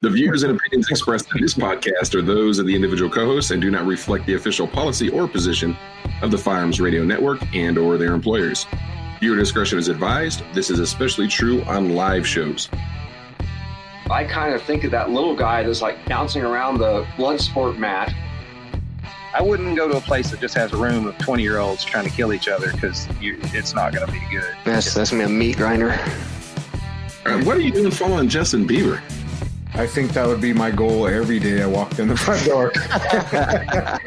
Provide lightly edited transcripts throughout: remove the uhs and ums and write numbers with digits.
The views and opinions expressed in this podcast are those of the individual co-hosts and do not reflect the official policy or position of the Firearms Radio Network and or their employers. Viewer discretion is advised. This is especially true on live shows. I kind of think of that little guy that's like bouncing around the blood sport mat. I wouldn't go to a place that just has a room of 20-year-olds trying to kill each other because it's not going to be good. That's going to be a meat grinder. What are you doing following Justin Bieber? I think that would be my goal every day I walked in the front door. I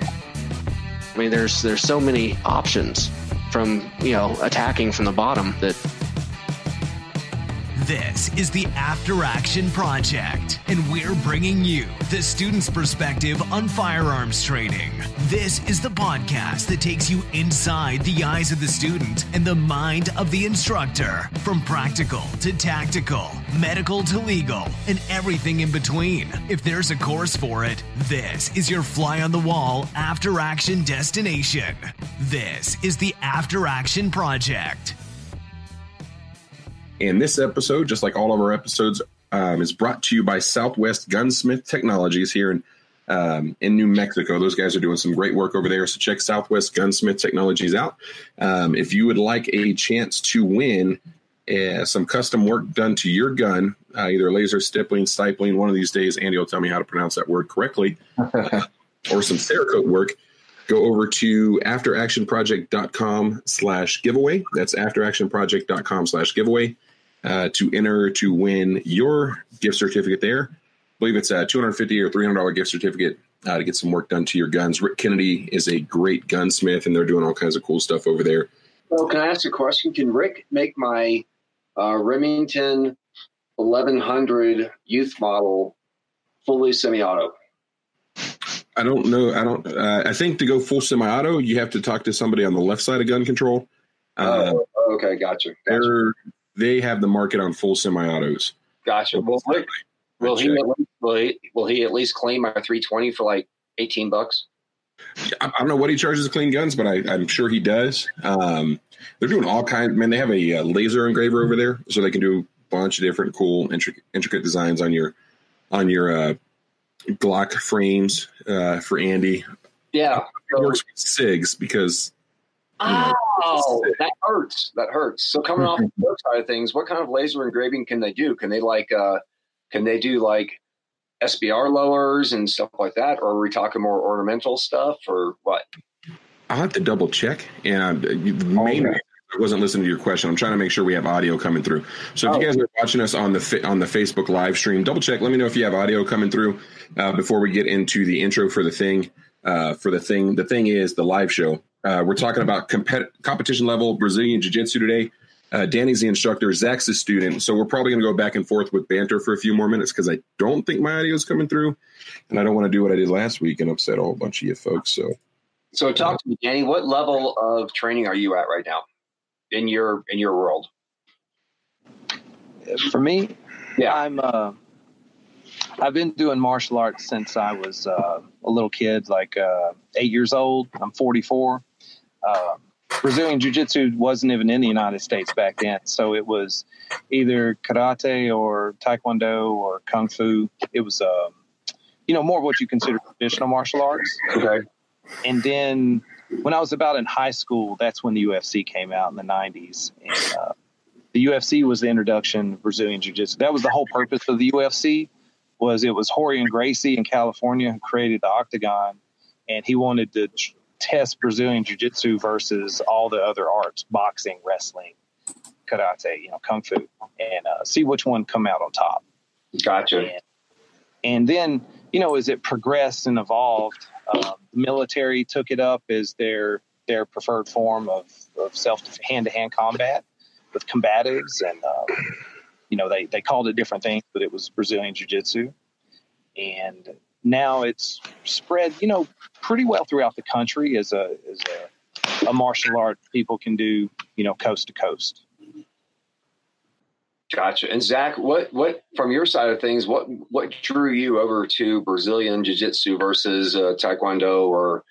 mean, there's so many options from, attacking from the bottom that... This is the After Action Project, and we're bringing you the student's perspective on firearms training. This is the podcast that takes you inside the eyes of the student and the mind of the instructor, from practical to tactical, medical to legal, and everything in between. If there's a course for it, this is your fly-on-the-wall After Action destination. This is the After Action Project. And this episode, just like all of our episodes, is brought to you by Southwest Gunsmith Technologies here in New Mexico. Those guys are doing some great work over there, so check Southwest Gunsmith Technologies out. If you would like a chance to win some custom work done to your gun, either laser stippling, stipling, one of these days, Andy will tell me how to pronounce that word correctly, or some Cerakote work, go over to afteractionproject.com/giveaway. That's afteractionproject.com/giveaway. To enter to win your gift certificate there. I believe it's a $250 or $300 gift certificate to get some work done to your guns. Rick Kennedy is a great gunsmith, and they're doing all kinds of cool stuff over there. Well, can I ask a question? Can Rick make my Remington 1100 youth model fully semi-auto? I don't know. I think to go full semi-auto, you have to talk to somebody on the left side of gun control. Okay, gotcha. They have the market on full semi-autos. Gotcha. Well, will he at least claim my 320 for like $18? I don't know what he charges to clean guns, but I'm sure he does. They're doing all kinds. Man, they have a laser engraver over there, so they can do a bunch of different cool, intricate designs on your Glock frames for Andy. Yeah, it works with SIGs because. That hurts. So coming off the other side of things, what kind of laser engraving can they do? Can they do like SBR lowers and stuff like that? Or are we talking more ornamental stuff or what? I'll have to double check. And I wasn't listening to your question. I'm trying to make sure we have audio coming through. So if you guys are watching us on the Facebook live stream, double check. Let me know if you have audio coming through before we get into the intro for the thing. The thing is the live show. We're talking about competition level Brazilian Jiu Jitsu today. Danny's the instructor. Zach's the student. So we're probably going to go back and forth with banter for a few more minutes because I don't think my audio is coming through. And I don't want to do what I did last week and upset a whole bunch of you folks. So talk to me, Danny. What level of training are you at right now in your world? For me, yeah, I've been doing martial arts since I was a little kid, like 8 years old. I'm 44. Brazilian Jiu Jitsu wasn't even in the United States back then. So it was either karate or taekwondo or kung fu. It was, more of what you consider traditional martial arts. Okay. And then when I was about in high school, that's when the UFC came out in the 90s. And the UFC was the introduction of Brazilian Jiu Jitsu. That was the whole purpose of the UFC. It was Rorion Gracie in California who created the Octagon, and he wanted to test Brazilian Jiu-Jitsu versus all the other arts, boxing, wrestling, karate, kung fu, and see which one come out on top. Gotcha. And then, as it progressed and evolved, the military took it up as their preferred form of hand-to-hand combat with combatives, and they called it different things, but it was Brazilian Jiu-Jitsu. And now it's spread, pretty well throughout the country as a martial art people can do, coast to coast. Gotcha. And Zach, what from your side of things, what drew you over to Brazilian Jiu-Jitsu versus Taekwondo or,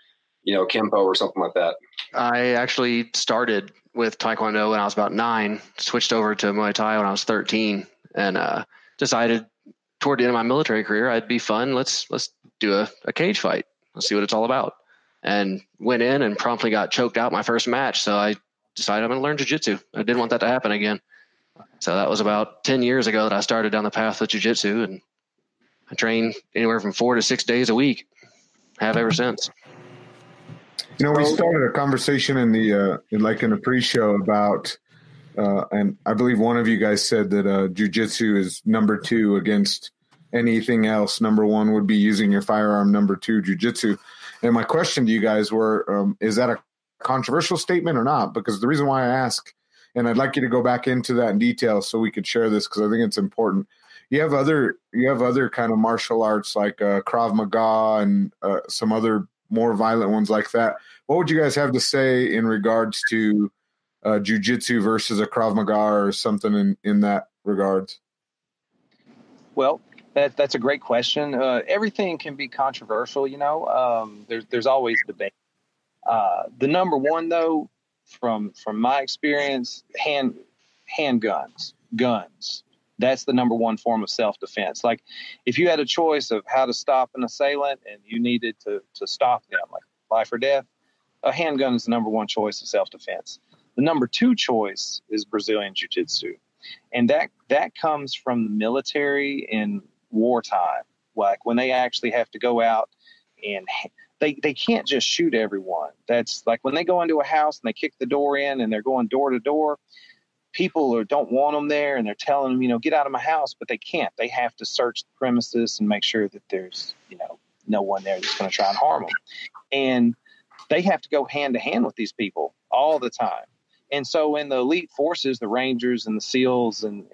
Kempo or something like that? I actually started with Taekwondo when I was about 9, switched over to Muay Thai when I was 13, and decided toward the end of my military career, I'd be fun. Let's do a cage fight. Let's see what it's all about. And went in and promptly got choked out my first match. So I decided I'm going to learn jiu-jitsu. I didn't want that to happen again. So that was about 10 years ago that I started down the path of jiu-jitsu, and I train anywhere from 4 to 6 days a week. Have ever since. We started a conversation in the in a pre-show about, and I believe one of you guys said that jiu-jitsu is number 2 against anything else. Number 1 would be using your firearm. Number 2, jiu-jitsu. And my question to you guys were, is that a controversial statement or not? Because the reason why I ask, and I'd like you to go back into that in detail so we could share this, because I think it's important. You have other kind of martial arts like Krav Maga and some other more violent ones like that. What would you guys have to say in regards to jiu-jitsu versus a Krav Maga or something in that regards? Well, that's a great question. Everything can be controversial, there's always debate. The number one, though, from my experience, handguns, guns. That's the number one form of self-defense. Like if you had a choice of how to stop an assailant and you needed to stop them, like life or death, a handgun is the number one choice of self-defense. The number 2 choice is Brazilian Jiu-Jitsu. And that comes from the military in wartime. Like when they actually have to go out and they can't just shoot everyone. That's like when they go into a house and they kick the door in and they're going door to door. People don't want them there, and they're telling them, get out of my house, but they can't. They have to search the premises and make sure that there's, no one there that's going to try and harm them. And they have to go hand to hand with these people all the time. And so in the elite forces, the Rangers and the SEALs, and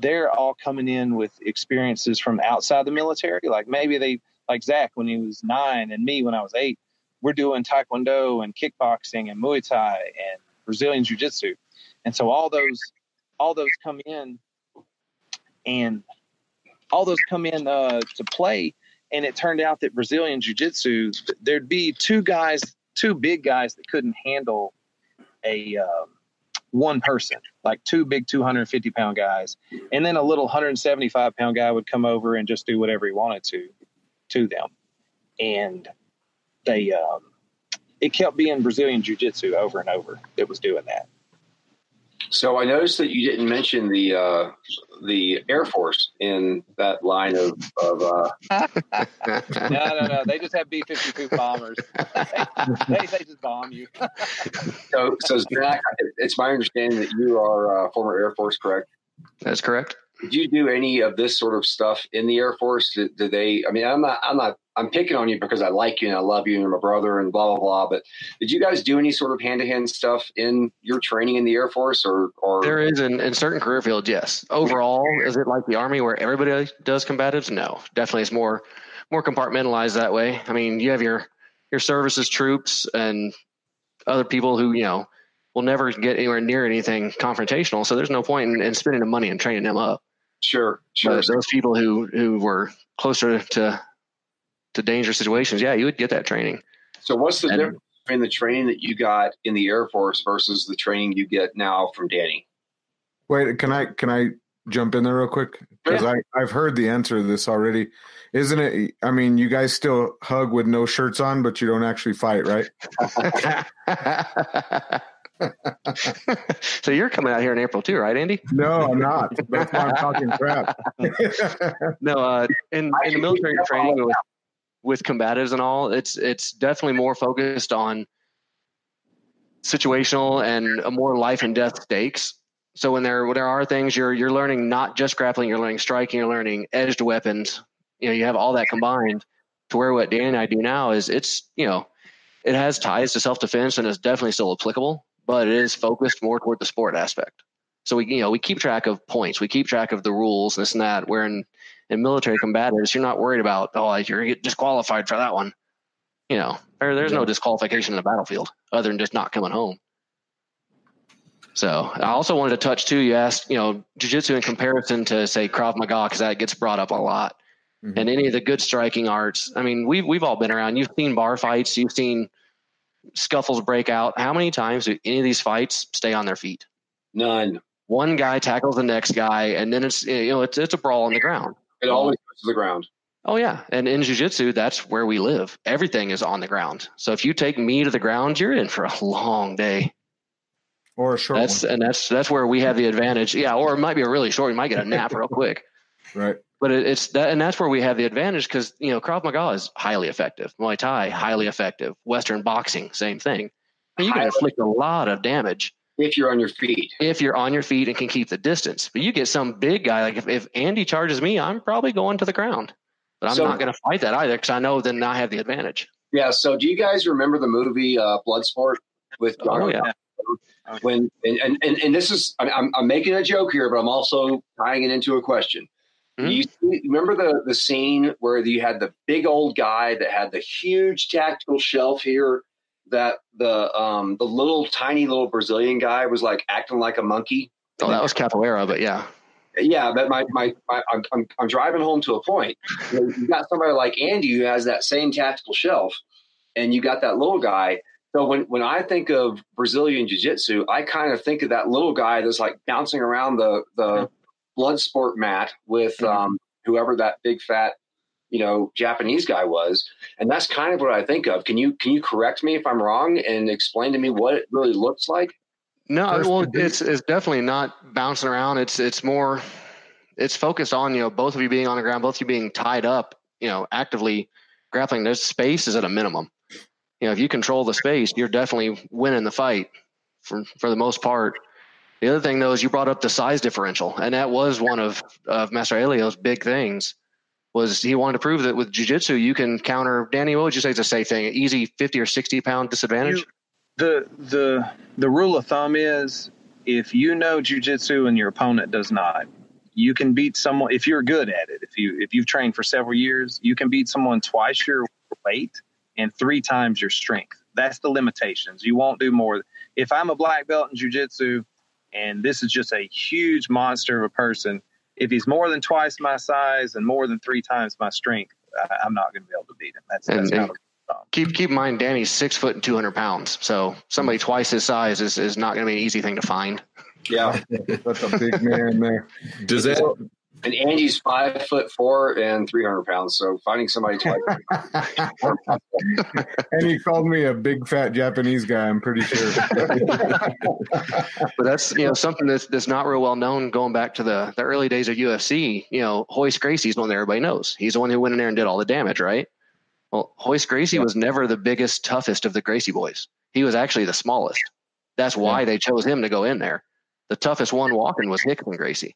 they're all coming in with experiences from outside the military. Like maybe like Zach when he was 9 and me when I was 8, we're doing Taekwondo and kickboxing and Muay Thai and Brazilian Jiu-Jitsu. And so all those come in to play. And it turned out that Brazilian Jiu-Jitsu, there'd be two big guys that couldn't handle a one person, like 2 big 250-pound guys. And then a little 175-pound guy would come over and just do whatever he wanted to them. And it kept being Brazilian Jiu-Jitsu over and over that was doing that. So I noticed that you didn't mention the Air Force in that line of No. They just have B-52 bombers. they just bomb you. So Zach, it's my understanding that you are former Air Force, correct? That's correct. Did you do any of this sort of stuff in the Air Force? Did they? I mean, I'm picking on you because I like you and I love you and you're my brother and blah blah blah. But did you guys do any sort of hand-to-hand stuff in your training in the Air Force, or there is in certain career fields? Yes. Overall, is it like the Army where everybody does combatives? No, definitely it's more compartmentalized that way. I mean, you have your services troops and other people who will never get anywhere near anything confrontational. So there's no point in spending the money and training them up. Sure. But those people who were closer to dangerous situations, yeah, you would get that training. So what's the difference between the training that you got in the Air Force versus the training you get now from Danny? Wait, can I jump in there real quick? Because I've heard the answer to this already. Isn't it? I mean, you guys still hug with no shirts on, but you don't actually fight, right? So you're coming out here in April too, right, Andy? No, I'm not. That's why I'm talking crap. No, in the military training with combatives and all, it's definitely more focused on situational and a more life and death stakes. So when there are things you're learning, not just grappling, you're learning striking, you're learning edged weapons. You have all that combined to where what Dan and I do now is it has ties to self-defense and is definitely still applicable, but it is focused more toward the sport aspect. So we keep track of points, we keep track of the rules, this and that. Where in military combatives, you're not worried about you're gonna get disqualified for that one. There's no disqualification in the battlefield other than just not coming home. So I also wanted to touch too. You asked, jiu-jitsu in comparison to say Krav Maga, because that gets brought up a lot. Mm-hmm. And any of the good striking arts. I mean, we've all been around. You've seen bar fights. You've seen scuffles break out. How many times do any of these fights stay on their feet? None. one guy tackles the next guy, and then it's a brawl on the ground. It always goes to the ground. Oh yeah, and in jiu-jitsu, that's where we live. Everything is on the ground. So if you take me to the ground, you're in for a long day. Or a short one. And that's where we have the advantage. Yeah, or it might be a really short. You might get a nap real quick. Right. But it's that, and that's where we have the advantage because Krav Maga is highly effective. Muay Thai, highly effective. Western boxing, same thing. And you can inflict a lot of damage if you're on your feet. If you're on your feet and can keep the distance. But you get some big guy like if Andy charges me, I'm probably going to the ground. But I'm not going to fight that either because I know then I have the advantage. Yeah. So do you guys remember the movie Bloodsport with John? Oh yeah. When and this is I'm making a joke here, but I'm also tying it into a question. Mm-hmm. You remember the scene where you had the big old guy that had the huge tactical shelf here that the tiny little Brazilian guy was like acting like a monkey? Oh, that was Capoeira, but yeah. Yeah, but I'm driving home to a point. You got somebody like Andy who has that same tactical shelf, and you got that little guy. So when I think of Brazilian Jiu-Jitsu, I kind of think of that little guy that's like bouncing around the blood sport mat with whoever that big fat, Japanese guy was. And that's kind of what I think of. Can you correct me if I'm wrong and explain to me what it really looks like? No, well, it's definitely not bouncing around. It's more, it's focused on, both of you being on the ground, both of you being tied up, actively grappling. There's space is at a minimum. If you control the space, you're definitely winning the fight for the most part. The other thing, though, is you brought up the size differential, and that was one of Master Elio's big things. Was he wanted to prove that with jiu-jitsu you can counter. Danny, what would you say is a safe thing? An easy 50 or 60 pound disadvantage? The rule of thumb is if you know jiu-jitsu and your opponent does not, you can beat someone if you're good at it. If you've trained for several years, you can beat someone twice your weight and 3 times your strength. That's the limitations. You won't do more. If I'm a black belt in jiu-jitsu and this is just a huge monster of a person, if he's more than twice my size and more than 3 times my strength, I'm not going to be able to beat him. That's kind of keep in mind, Danny's 6 foot and 200 pounds. So somebody twice his size is not going to be an easy thing to find. Yeah. That's a big man there. Does that... And Andy's 5'4" and 300 pounds. So finding somebody twice. And he called me a big fat Japanese guy, I'm pretty sure. But that's something that's not real well known. Going back to the early days of UFC, Hoist Gracie's the one that everybody knows. He's the one who went in there and did all the damage, right? Well, Hoist Gracie was never the biggest, toughest of the Gracie boys. He was actually the smallest. That's why they chose him to go in there. The toughest one walking was Hickman Gracie.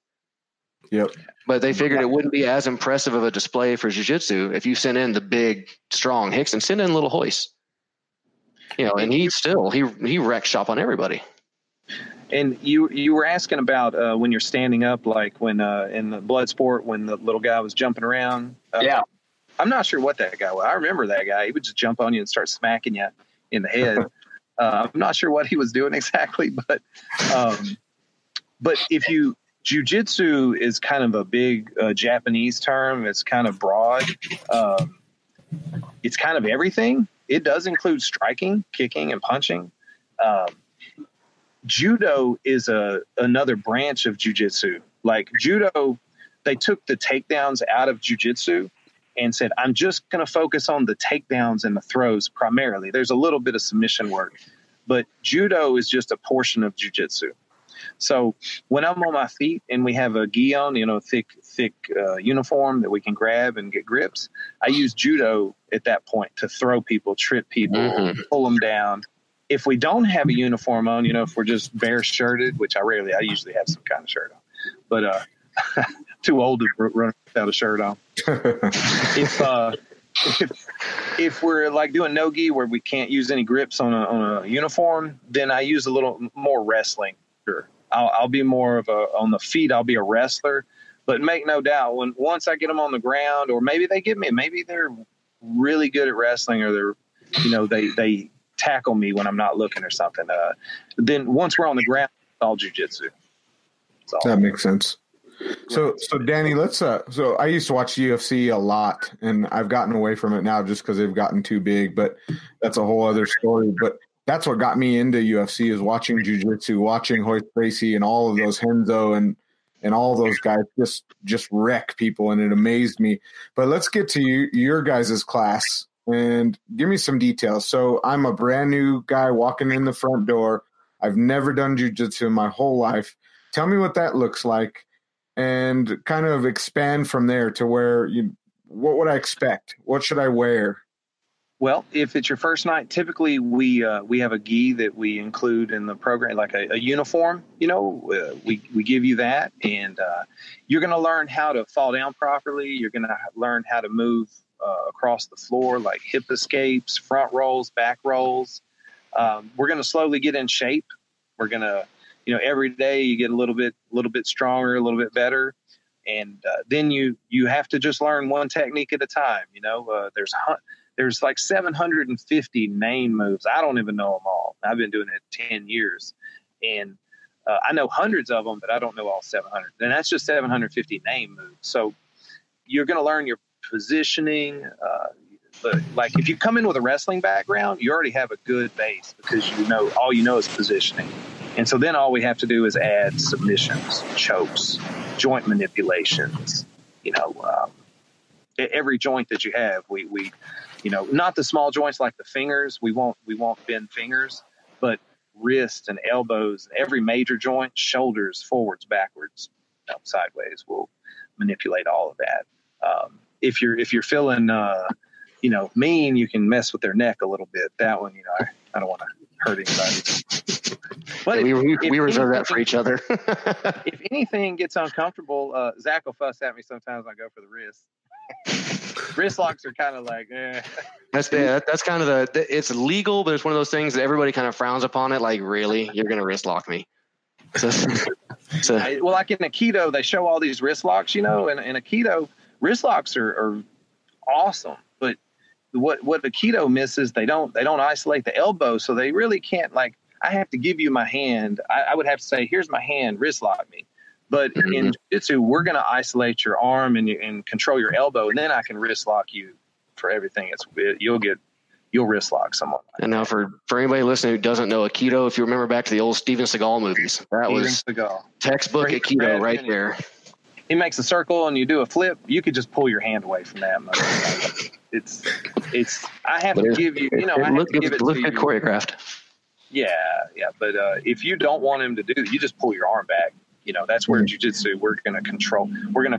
Yep. But they figured it wouldn't be as impressive of a display for jiu-jitsu if you sent in the big, strong Hicks and send in little Hoist. And he wrecked shop on everybody. And you were asking about when you're standing up, like when in the blood sport, when the little guy was jumping around. Yeah. I'm not sure what that guy was. I remember that guy. He would just jump on you and start smacking you in the head. I'm not sure what he was doing exactly, but if you, jiu-jitsu is kind of a big Japanese term. It's kind of broad. It's kind of everything. It does include striking, kicking, and punching. Judo is another branch of jiu-jitsu. Like judo, they took the takedowns out of jiu-jitsu and said, I'm just going to focus on the takedowns and the throws primarily. There's a little bit of submission work, but judo is just a portion of jiu-jitsu. So when I'm on my feet and we have a gi on, thick uniform that we can grab and get grips, I use judo at that point to throw people, trip people, pull them down. If we don't have a uniform on, if we're just bare shirted, which I usually have some kind of shirt on, but too old to run without a shirt on. If we're like doing no gi where we can't use any grips on a uniform, then I use a little more wrestling. Sure. I'll be more of on the feet. I'll be a wrestler, but make no doubt once I get them on the ground, or maybe they get me, maybe they're really good at wrestling, or they're, they tackle me when I'm not looking or something. Then once we're on the ground, it's all jiu-jitsu. That makes sense. So Danny, so I used to watch UFC a lot, and I've gotten away from it now just because they've gotten too big, but that's a whole other story. But that's what got me into UFC, is watching jiu-jitsu, watching Royce Gracie and all of those Henzo and all those guys just wreck people, and it amazed me. But let's get to your guys' class and give me some details. So I'm a brand new guy walking in the front door. I've never done jiu-jitsu in my whole life. Tell me what that looks like, and kind of expand from there to what would I expect? What should I wear? Well, if it's your first night, typically we have a gi that we include in the program, like a uniform. We give you that, and you're going to learn how to fall down properly. You're going to learn how to move across the floor, like hip escapes, front rolls, back rolls. We're going to slowly get in shape. We're going to, every day you get a little bit stronger, a little bit better. And then you have to just learn one technique at a time. There's like 750 main moves. I don't even know them all. I've been doing it 10 years. And I know hundreds of them, but I don't know all 700. And that's just 750 name moves. So you're going to learn your positioning. Like if you come in with a wrestling background, you already have a good base, because all you know is positioning. And so then all we have to do is add submissions, chokes, joint manipulations, every joint that you have. We not the small joints like the fingers. We won't bend fingers, but wrists and elbows, every major joint, shoulders, forwards, backwards, sideways. We'll manipulate all of that. If you're feeling, mean, you can mess with their neck a little bit. That one, I don't want to hurt anybody. But we reserve that for each other. If anything gets uncomfortable, Zach will fuss at me sometimes. I go for the wrist. Wrist locks are kind of like, eh. That's kind of it's legal, but it's one of those things that everybody kind of frowns upon it. Like, really, you're going to wrist lock me? Well, like in Aikido, they show all these wrist locks, and in Aikido, wrist locks are awesome. But what Aikido misses, they don't isolate the elbow, so they really can't, like, I have to give you my hand. I would have to say, here's my hand, wrist lock me. But in jiu-jitsu, we're going to isolate your arm and control your elbow, and then I can wrist lock you for everything. You'll wrist lock someone. And now for anybody listening who doesn't know Aikido, if you remember back to the old Steven Seagal movies, that was textbook Aikido right there. He makes a circle and you do a flip. You could just pull your hand away from that. It's. I have to give you. I have to give it to you. Choreographed. Yeah. But if you don't want him to do it, you just pull your arm back. That's where jiu-jitsu, we're going to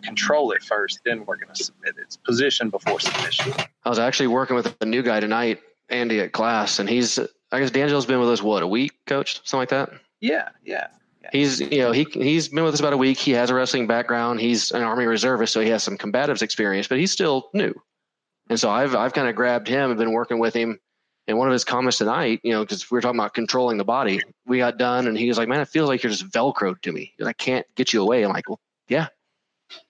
control it first, then we're going to submit it. It's position before submission. I was actually working with a new guy tonight, Andy, at class, and I guess D'Angelo's been with us, a week, coach? Something like that? Yeah. He's been with us about a week. He has a wrestling background. He's an Army reservist, so he has some combatives experience, but he's still new. And so I've kind of grabbed him and been working with him. And one of his comments tonight, because we were talking about controlling the body, we got done and he was like, man, it feels like you're just Velcroed to me. I can't get you away. I'm like, well, yeah,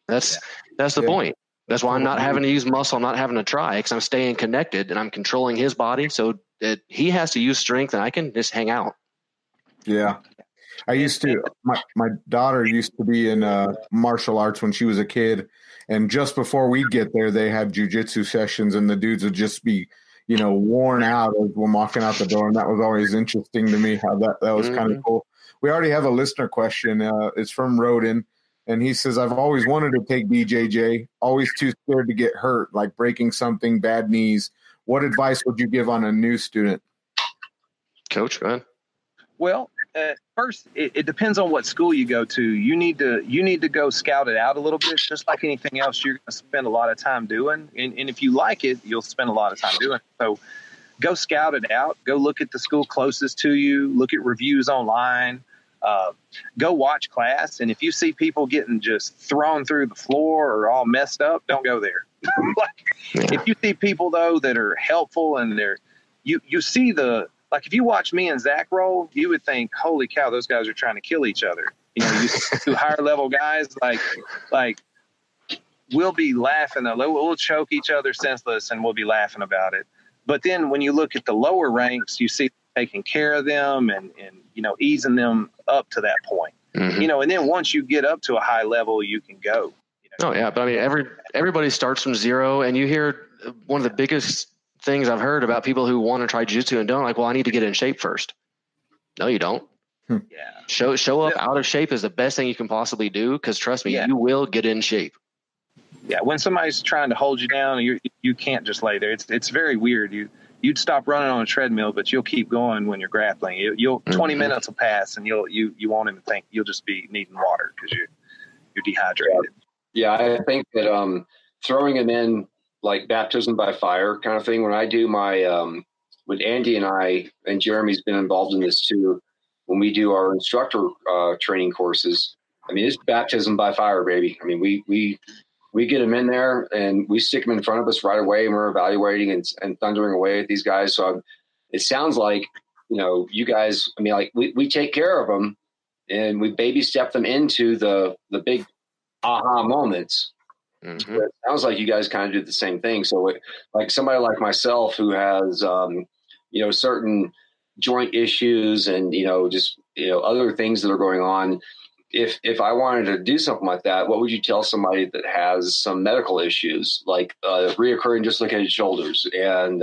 that's the point. That's why I'm not having to use muscle. I'm not having to try, because I'm staying connected and I'm controlling his body so that he has to use strength and I can just hang out. Yeah. I used to, my daughter used to be in martial arts when she was a kid. And just before we'd get there, they had jiu-jitsu sessions and the dudes would just be, worn out as we're walking out the door. And that was always interesting to me, how that was kind of cool. We already have a listener question. It's from Rodin. And he says, I've always wanted to take BJJ, always too scared to get hurt, like breaking something, bad knees. What advice would you give on a new student? Coach, go ahead. Well, first, it depends on what school you go to. You need to go scout it out a little bit. Just like anything else, you're going to spend a lot of time doing. And if you like it, you'll spend a lot of time doing it. So go scout it out. Go look at the school closest to you. Look at reviews online. Go watch class. And if you see people getting just thrown through the floor or all messed up, don't go there. If you see people, though, that are helpful and you see like if you watch me and Zach roll, you would think, holy cow, those guys are trying to kill each other. You see higher level guys, like we'll be laughing. We'll choke each other senseless and we'll be laughing about it. But then when you look at the lower ranks, you see taking care of them and easing them up to that point. And then once you get up to a high level, you can go. Oh yeah, but I mean, everybody starts from zero, and you hear one of the biggest things I've heard about people who want to try jiu-jitsu and don't, like, well, I need to get in shape first. No, you don't. Yeah. Show up out of shape is the best thing you can possibly do, because trust me, you will get in shape. Yeah, when somebody's trying to hold you down, you can't just lay there. It's very weird. You'd stop running on a treadmill, but you'll keep going when you're grappling. You'll 20 minutes will pass, and you won't even think. You'll just be needing water because you're dehydrated. Yeah, I think that throwing them in like baptism by fire kind of thing. When I do my with Andy and I, and Jeremy's been involved in this too, when we do our instructor training courses, I mean, it's baptism by fire, baby. I mean, we get them in there and we stick them in front of us right away, and we're evaluating and thundering away at these guys. So it sounds like, you guys, I mean, like we take care of them and we baby step them into the big aha moments. Mm-hmm. It sounds like you guys kind of do the same thing. So like somebody like myself who has, certain joint issues and, other things that are going on. If I wanted to do something like that, what would you tell somebody that has some medical issues, like reoccurring dislocated shoulders and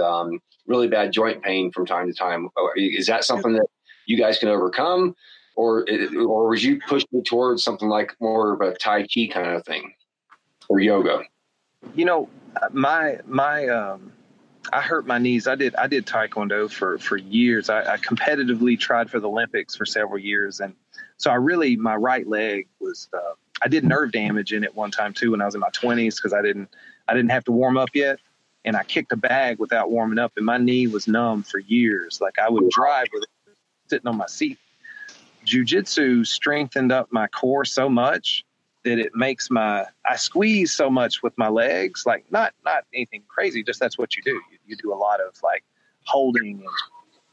really bad joint pain from time to time? Is that something that you guys can overcome, or would you push me towards something like more of a Tai Chi kind of thing or yoga? I hurt my knees. I did Taekwondo for years. I competitively tried for the Olympics for several years, and so my right leg was, I did nerve damage in it one time too when I was in my 20s, because I didn't have to warm up yet. And I kicked a bag without warming up, and my knee was numb for years. Like I would drive with it sitting on my seat. Jiu-Jitsu strengthened up my core so much that it makes I squeeze so much with my legs, like not anything crazy, just that's what you do. You do a lot of like holding and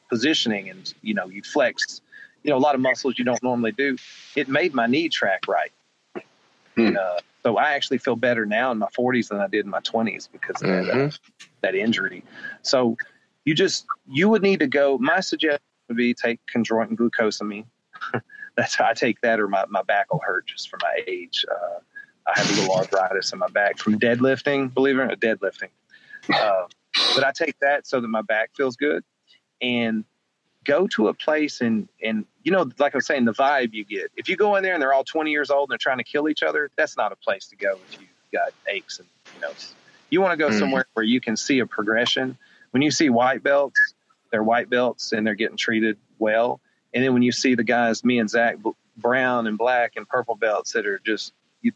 positioning, and, you flex, a lot of muscles you don't normally do. It made my knee track right. So I actually feel better now in my 40s than I did in my 20s because of that injury. So you would need to go. My suggestion would be take chondroitin glucosamine. I take that, or my back will hurt just for my age. I have a little arthritis in my back from deadlifting, believe it or not, deadlifting. But I take that so that my back feels good, and go to a place and like I was saying, the vibe you get. If you go in there and they're all 20 years old and they're trying to kill each other, that's not a place to go if you've got aches. And, you want to go somewhere where you can see a progression. When you see white belts, they're white belts and they're getting treated well. And then when you see the guys, me and Zach, brown and black and purple belts that are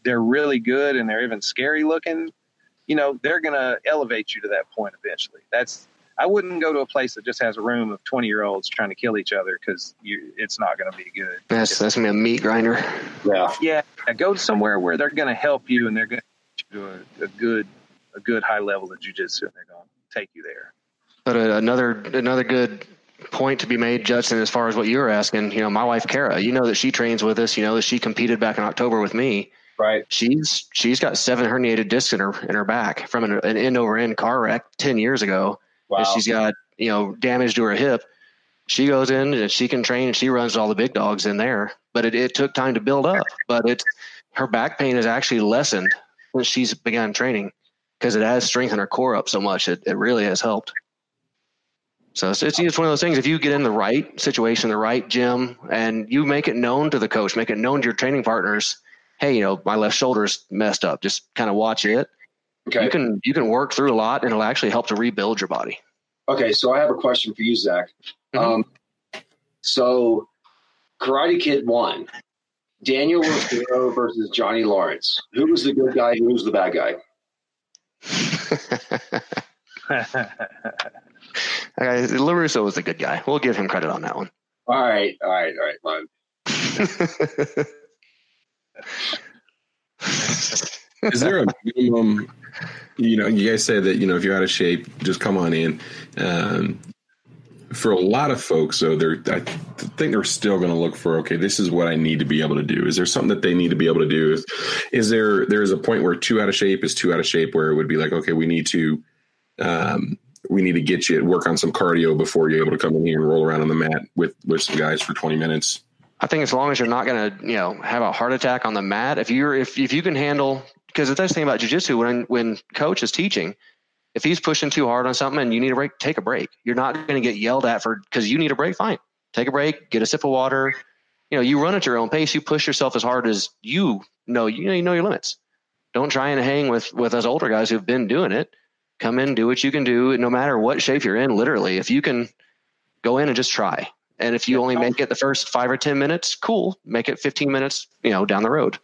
they're really good and they're even scary looking, they're going to elevate you to that point eventually. I wouldn't go to a place that just has a room of 20-year-olds trying to kill each other, because it's not going to be good. That's going to be a meat grinder. Yeah. Go somewhere where they're going to help you and they're going to get you to a good high level of jiu-jitsu, and they're going to take you there. But another good point to be made, Judson, as far as what you were asking, my wife, Kara, that she trains with us, that she competed back in October with me. Right. She's got 7 herniated discs in her back from an end over end car wreck 10 years ago. Wow. And she's got, damage to her hip. She goes in and she can train and she runs all the big dogs in there, but it took time to build up, but her back pain has actually lessened since she's begun training, because it has strengthened her core up so much. It really has helped. So it's one of those things. If you get in the right situation, the right gym, and you make it known to the coach, make it known to your training partners, hey, my left shoulder's messed up. Just kind of watch it. Okay. You can work through a lot, and it'll actually help to rebuild your body. Okay, so I have a question for you, Zach. Mm-hmm. So Karate Kid 1, Daniel LaRusso versus Johnny Lawrence. Who was the good guy? Who was the bad guy? LaRusso was the good guy. We'll give him credit on that one. All right, fine. Is there a minimum, you guys say that, if you're out of shape, just come on in. For a lot of folks, though, I think they're still going to look for, okay, this is what I need to be able to do. Is there something that they need to be able to do? Is there's a point where too out of shape is too out of shape, where it would be like, okay, we need to get you work on some cardio before you're able to come in here and roll around on the mat with some guys for 20 minutes. I think as long as you're not going to, have a heart attack on the mat, if you can handle, because the nice thing about jiu-jitsu when coach is teaching, If he's pushing too hard on something and you need a break, take a break. You're not going to get yelled at because you need a break. Fine. Take a break, get a sip of water. You run at your own pace. You push yourself as hard as you know your limits. Don't try and hang with us older guys who've been doing it. Come in, do what you can do, no matter what shape you're in, literally. If you can go in and just try. And if you only make it the first 5 or 10 minutes, cool. Make it 15 minutes, down the road.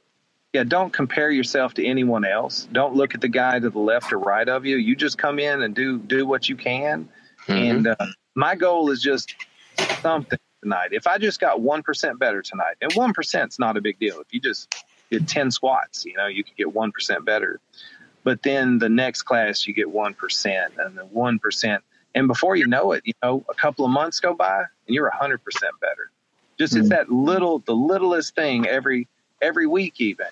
Yeah, don't compare yourself to anyone else. Don't look at the guy to the left or right of you. You just come in and do what you can. Mm-hmm. And my goal is just something tonight. If I just got 1% better tonight, and 1% is not a big deal. If you just did 10 squats, you could get 1% better. But then the next class, you get 1% and then 1%. And before you know it, a couple of months go by and you're 100% better. Just it's that the littlest thing every week even,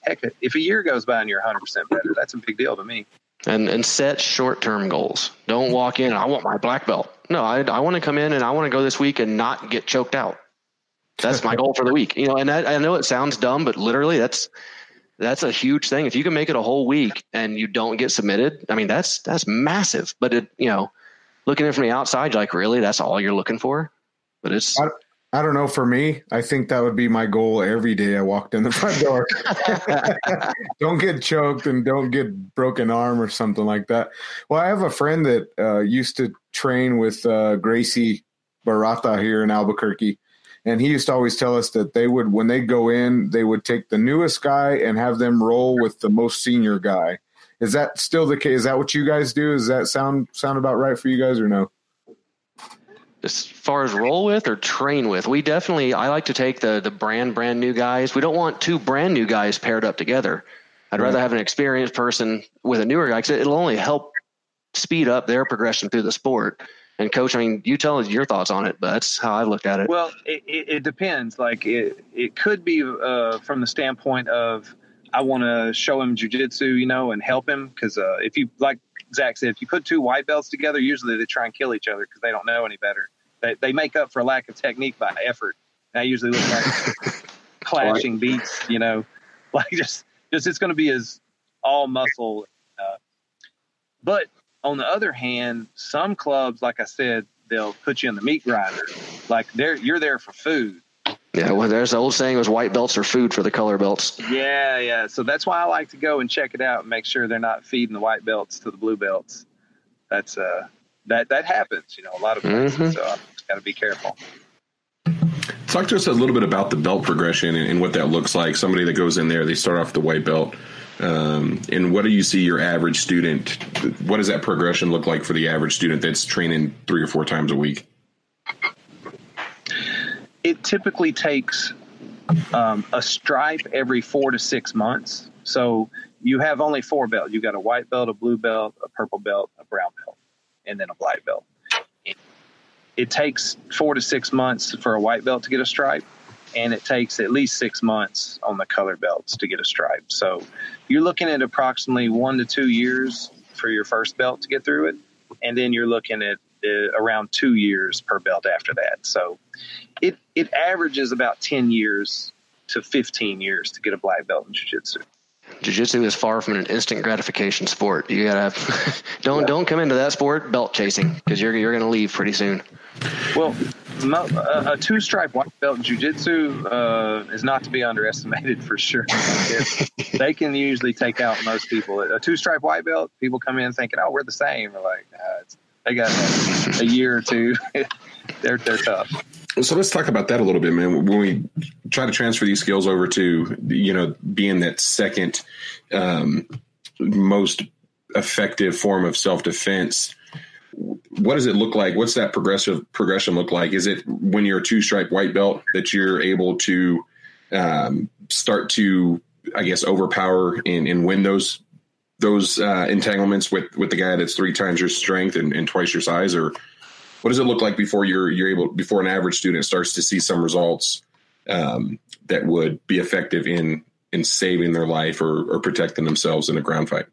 heck, if a year goes by and you're 100% better, that's a big deal to me. And set short-term goals. Don't walk in, I want my black belt. No, I want to come in and I want to go this week and not get choked out. That's my goal for the week. And I know it sounds dumb, but literally that's a huge thing. If you can make it a whole week and you don't get submitted, I mean, that's massive. But looking at it from the outside, you're like, really, that's all you're looking for? But it's, I don't know. For me, I think that would be my goal every day I walked in the front door. Don't get choked and don't get broken arm or something like that. Well, I have a friend that used to train with Gracie Barata here in Albuquerque. And he used to always tell us that they would, when they go in, they would take the newest guy and have them roll with the most senior guy. Is that still the case? Is that what you guys do? Does that sound about right for you guys or no? As far as roll with or train with, I like to take the brand new guys. We don't want 2 brand new guys paired up together. I'd rather have an experienced person with a newer guy because it'll only help speed up their progression through the sport. And coach, I mean, you tell us your thoughts on it, but that's how I looked at it. Well, it depends. Like it could be from the standpoint of, I want to show him jiu-jitsu, and help him. Cause if you, like Zach said, if you put 2 white belts together, usually they try and kill each other because they don't know any better. They make up for lack of technique by effort. And I usually look like clashing beats, like just it's going to be as all muscle. But on the other hand, some clubs, like I said, they'll put you in the meat grinder. Like you're there for food. Yeah, well, there's the old saying was white belts are food for the color belts. Yeah. So that's why I like to go and check it out and make sure they're not feeding the white belts to the blue belts. That's that happens, a lot of places. So I've got to be careful. Talk to us a little bit about the belt progression and what that looks like. Somebody that goes in there, they start off the white belt. And what do you see your average student? What does that progression look like for the average student that's training 3 or 4 times a week? It typically takes a stripe every 4 to 6 months. So you have only 4 belts. You got a white belt, a blue belt, a purple belt, a brown belt, and then a black belt. It takes 4 to 6 months for a white belt to get a stripe, and it takes at least 6 months on the color belts to get a stripe. So you're looking at approximately 1 to 2 years for your first belt to get through it, and then you're looking at around 2 years per belt after that. So it averages about 10 years to 15 years to get a black belt in jiu-jitsu. Jiu-jitsu is far from an instant gratification sport. You gotta don't come into that sport belt chasing because you're going to leave pretty soon. Well, a 2-stripe white belt in jiu-jitsu is not to be underestimated for sure. They can usually take out most people. A 2-stripe white belt, people come in thinking, "Oh, we're the same." We're like, they got a year or 2. They're tough. So let's talk about that a little bit, man. When we try to transfer these skills over to, being that second most effective form of self-defense, what does it look like? What's that progression look like? Is it when you're a 2-stripe white belt that you're able to start to, I guess, overpower and win those entanglements with the guy that's 3 times your strength and twice your size? Or what does it look like before before an average student starts to see some results that would be effective in saving their life or protecting themselves in a ground fight?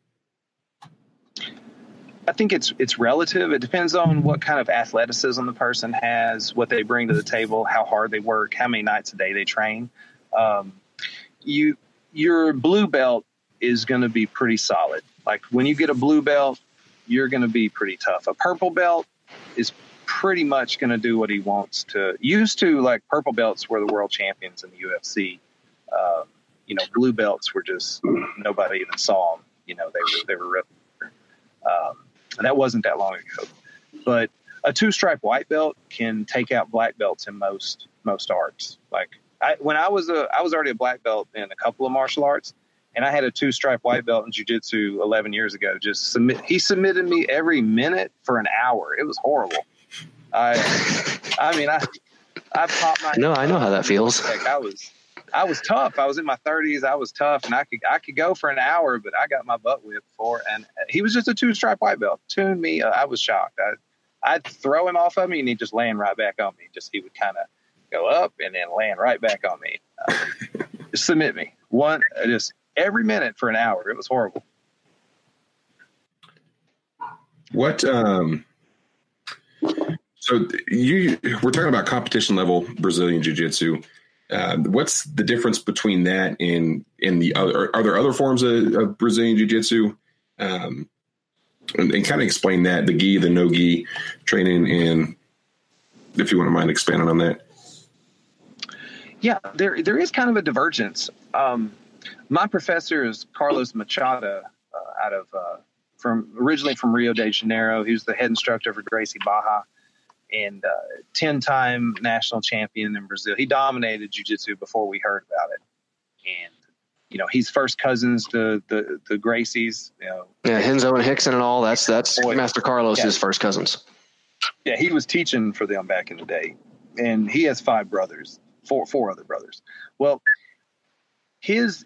I think it's relative. It depends on what kind of athleticism the person has, what they bring to the table, how hard they work, how many nights a day they train. Your blue belt is going to be pretty solid. Like when you get a blue belt, you're going to be pretty tough. A purple belt is pretty much going to do what he wants to. Used to, like, purple belts were the world champions in the UFC. Blue belts were just, nobody even saw them. They were ripped. And that wasn't that long ago. But a 2-stripe white belt can take out black belts in most arts. Like, when I was already a black belt in a couple of martial arts, and I had a 2-stripe white belt in jiu-jitsu 11 years ago. He submitted me every minute for an hour. It was horrible. I popped my. No, I know how that feels. Like, I was tough. I was in my 30s. I was tough, and I could go for an hour, but I got my butt whipped for. And he was just a 2-stripe white belt. Tuned me. I was shocked. I'd throw him off of me, and he'd just land right back on me. He would kind of go up and then land right back on me. Just submit me just every minute for an hour. It was horrible. What? So we're talking about competition level Brazilian Jiu-Jitsu. What's the difference between that and the other? Are there other forms of Brazilian Jiu-Jitsu? And kind of explain that, the gi, the no gi training, and if you wouldn't mind expanding on that. Yeah, there is kind of a divergence. My professor is Carlos Machado, originally from Rio de Janeiro. He was the head instructor for Gracie Barra, and 10-time national champion in Brazil. He dominated jiu-jitsu before we heard about it. And, he's first cousins to the Gracies. Yeah, Henzo and Hickson and all. That's Master Carlos's first cousins. Yeah, he was teaching for them back in the day. And he has 5 brothers, four other brothers. Well, his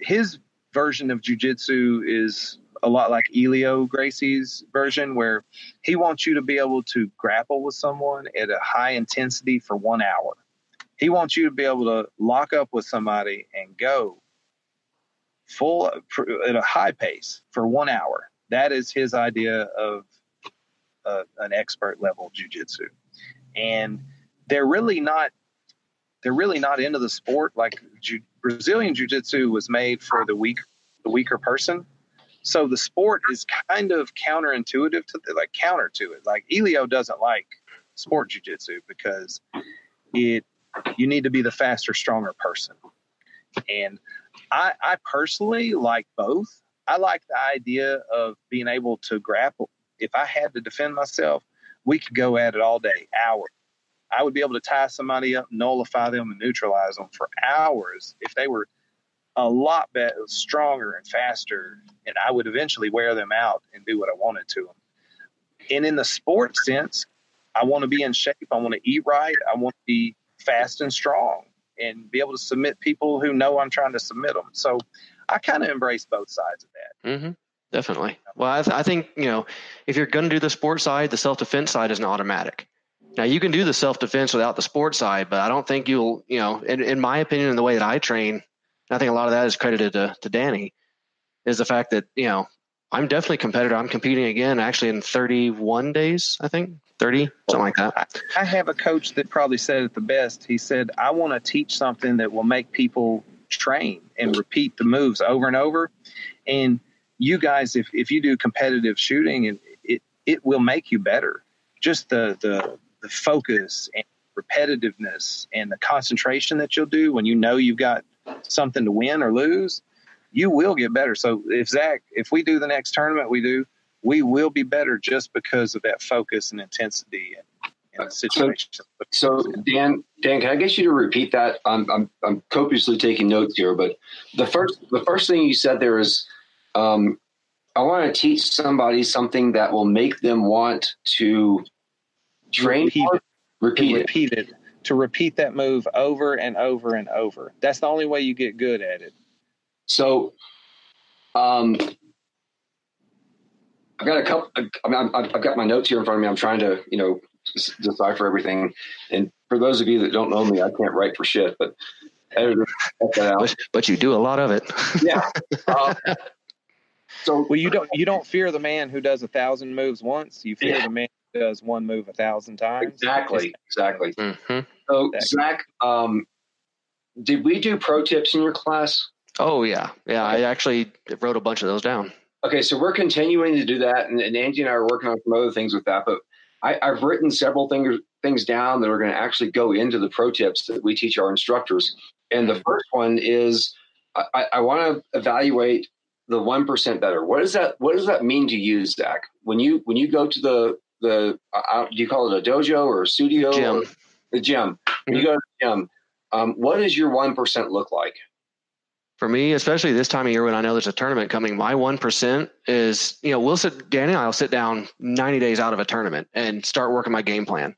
version of jiu-jitsu is a lot like Elio Gracie's version, where he wants you to be able to grapple with someone at a high intensity for 1 hour. He wants you to be able to lock up with somebody and go full at a high pace for 1 hour. That is his idea of an expert level jiu-jitsu. And they're really not into the sport. Like, Brazilian jiu-jitsu was made for the weaker person. So the sport is kind of counter to it. Like, Elio doesn't like sport jiu-jitsu because you need to be the faster, stronger person. And I personally like both. I like the idea of being able to grapple. If I had to defend myself, we could go at it all day, hours. I would be able to tie somebody up, nullify them, and neutralize them for hours if they were a lot better, stronger and faster, and I would eventually wear them out and do what I wanted to them. And in the sports sense, I want to be in shape. I want to eat right. I want to be fast and strong and be able to submit people who know I'm trying to submit them. So I kind of embrace both sides of that. Mm-hmm. Definitely. Well, I think, if you're going to do the sports side, the self-defense side is an automatic. Now, you can do the self-defense without the sports side, but I don't think you'll, in my opinion, in the way that I train, I think a lot of that is credited to Danny, is the fact that, I'm definitely competitive. I'm competing again, actually, in 31 days, I think, 30, something like that. I have a coach that probably said it the best. He said, I want to teach something that will make people train and repeat the moves over and over. And you guys, if you do competitive shooting, and it will make you better. Just the focus and repetitiveness and the concentration that you'll do when you've got something to win or lose, you will get better. So if we do the next tournament we will be better just because of that focus and intensity and the situation. So Dan, can I get you to repeat that? I'm copiously taking notes here, but the first thing you said there is, I want to teach somebody something that will make them want to train. Repeat it. To repeat that move over and over and over. That's the only way you get good at it. So, I've got a couple. I've got my notes here in front of me. I'm trying to, decipher everything. And for those of you that don't know me, I can't write for shit. But but you do a lot of it. Yeah. So, well, you don't fear the man who does 1,000 moves once. You fear the man who does one move 1,000 times. Exactly. Mm-hmm. So, Zach, did we do pro tips in your class? Oh, yeah. Yeah, I actually wrote a bunch of those down. Okay, so we're continuing to do that, and Angie and I are working on some other things with that. But I've written several things down that are going to actually go into the pro tips that we teach our instructors. And the first one is I want to evaluate the 1% better. What does that mean to you, Zach? When you go to the do you call it a dojo or a studio? Gym. Or the gym. When you go to the gym, what does your 1% look like? For me, especially this time of year when I know there's a tournament coming, my 1% is, Danny and I will sit down 90 days out of a tournament and start working my game plan.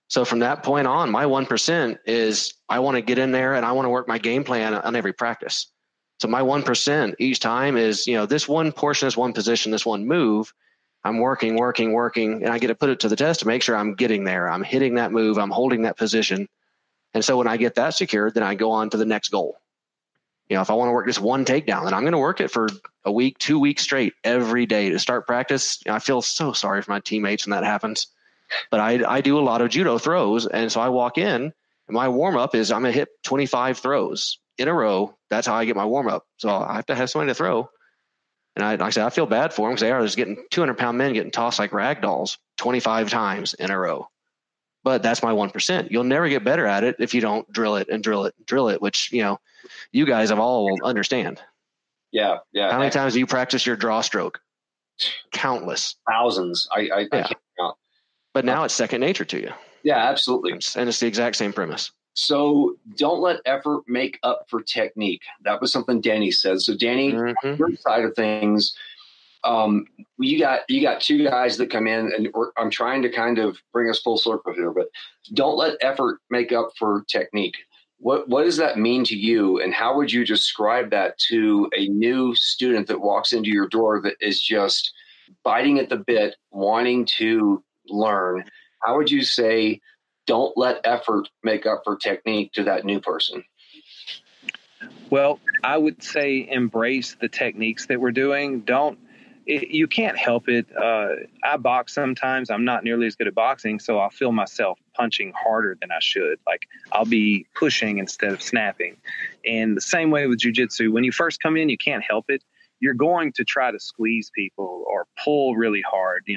So from that point on, my 1% is I want to get in there and I want to work my game plan on every practice. So my 1% each time is, this one portion, this one position, this one move, I'm working, and I get to put it to the test to make sure I'm getting there. I'm hitting that move. I'm holding that position. And so when I get that secured, then I go on to the next goal. If I want to work this one takedown, then I'm going to work it for a week, 2 weeks straight every day to start practice. I feel so sorry for my teammates when that happens, but I do a lot of judo throws. And so I walk in and my warm up is I'm going to hit 25 throws in a row. That's how I get my warm up. So I have to have somebody to throw. And like I said, I feel bad for them because they are just getting 200-pound men getting tossed like rag dolls 25 times in a row. But that's my 1%. You'll never get better at it if you don't drill it, which, you guys have all understand. Yeah. How many times do you practice your draw stroke? Countless. Thousands. I can't count. But now it's second nature to you. Yeah, absolutely. And it's the exact same premise. So don't let effort make up for technique. That was something Danny said. So Danny, on your side of things, you got two guys that come in, and I'm trying to kind of bring us full circle here, but don't let effort make up for technique. What does that mean to you, and how would you describe that to a new student that walks into your door that is just biting at the bit, wanting to learn? How would you say, don't let effort make up for technique to that new person? Well, I would say embrace the techniques that we're doing. You can't help it. I box sometimes. I'm not nearly as good at boxing, so I'll feel myself punching harder than I should. Like I'll be pushing instead of snapping. And the same way with jiu-jitsu, when you first come in, you can't help it. You're going to try to squeeze people or pull really hard.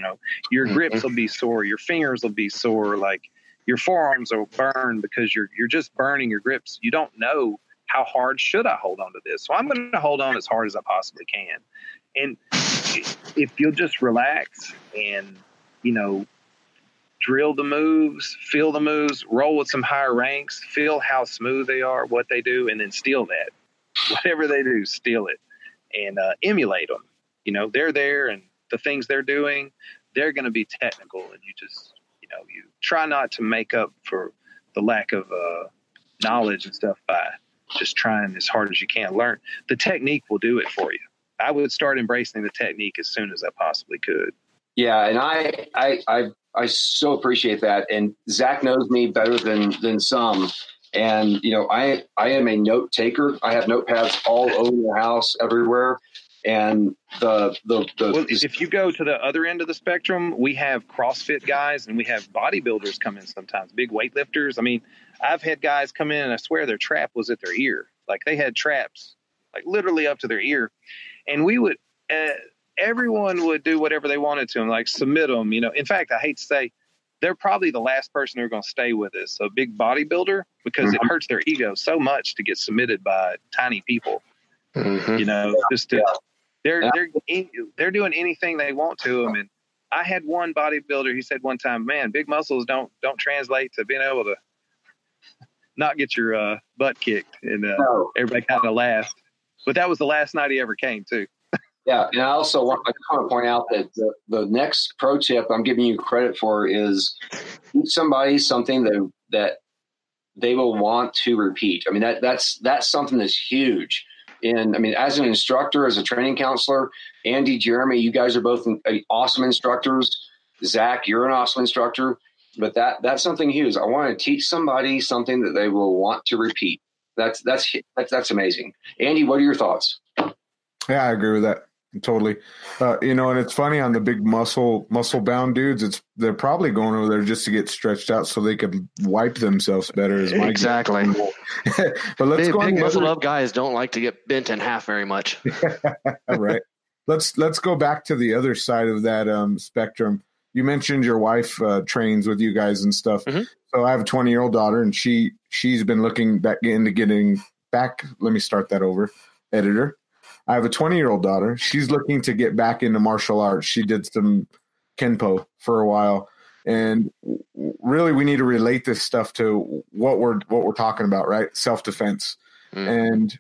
Your grips will be sore. Your fingers will be sore. Like your forearms will burn because you're just burning your grips. You don't know how hard should I hold on to this. So I'm going to hold on as hard as I possibly can. And if you'll just relax and, drill the moves, feel the moves, roll with some higher ranks, feel how smooth they are, what they do, and then steal that. Whatever they do, steal it and emulate them. They're there, and the things they're doing, they're going to be technical. And you just, you try not to make up for the lack of knowledge and stuff by just trying as hard as you can. Learn. The technique will do it for you. I would start embracing the technique as soon as I possibly could. Yeah, and I so appreciate that. And Zach knows me better than some. And I am a note taker. I have notepads all over the house, everywhere. And well, if you go to the other end of the spectrum, we have CrossFit guys and we have bodybuilders come in sometimes, big weightlifters. I mean, I've had guys come in and I swear their trap was at their ear. Like they had traps, like literally up to their ear. And we would, everyone would do whatever they wanted to them, like submit them, In fact, I hate to say, they're probably the last person who's going to stay with us, a big bodybuilder, because it hurts their ego so much to get submitted by tiny people. They're doing anything they want to them. And I had one bodybuilder, he said one time, man, big muscles don't translate to being able to not get your butt kicked. And everybody kind of laughed. But that was the last night he ever came, too. Yeah, and I just want to point out that the next pro tip I'm giving you credit for is teach somebody something that they will want to repeat. I mean, that's something that's huge. And I mean, as an instructor, as a training counselor, Andy, Jeremy, you guys are both awesome instructors. Zach, you're an awesome instructor. But that's something huge. I want to teach somebody something that they will want to repeat. That's amazing. Andy, what are your thoughts? Yeah, I agree with that totally. And it's funny on the big muscle bound dudes. They're probably going over there just to get stretched out so they could wipe themselves better. Exactly. But let's go. Big muscle up guys don't like to get bent in half very much. Right. let's go back to the other side of that spectrum. You mentioned your wife trains with you guys and stuff. Mm-hmm. So I have a 20-year-old daughter, and she's been looking back into getting back. Let me start that over, editor. I have a 20-year-old daughter. She's looking to get back into martial arts. She did some Kenpo for a while, and really we need to relate this stuff to what we're talking about, right? Self-defense. And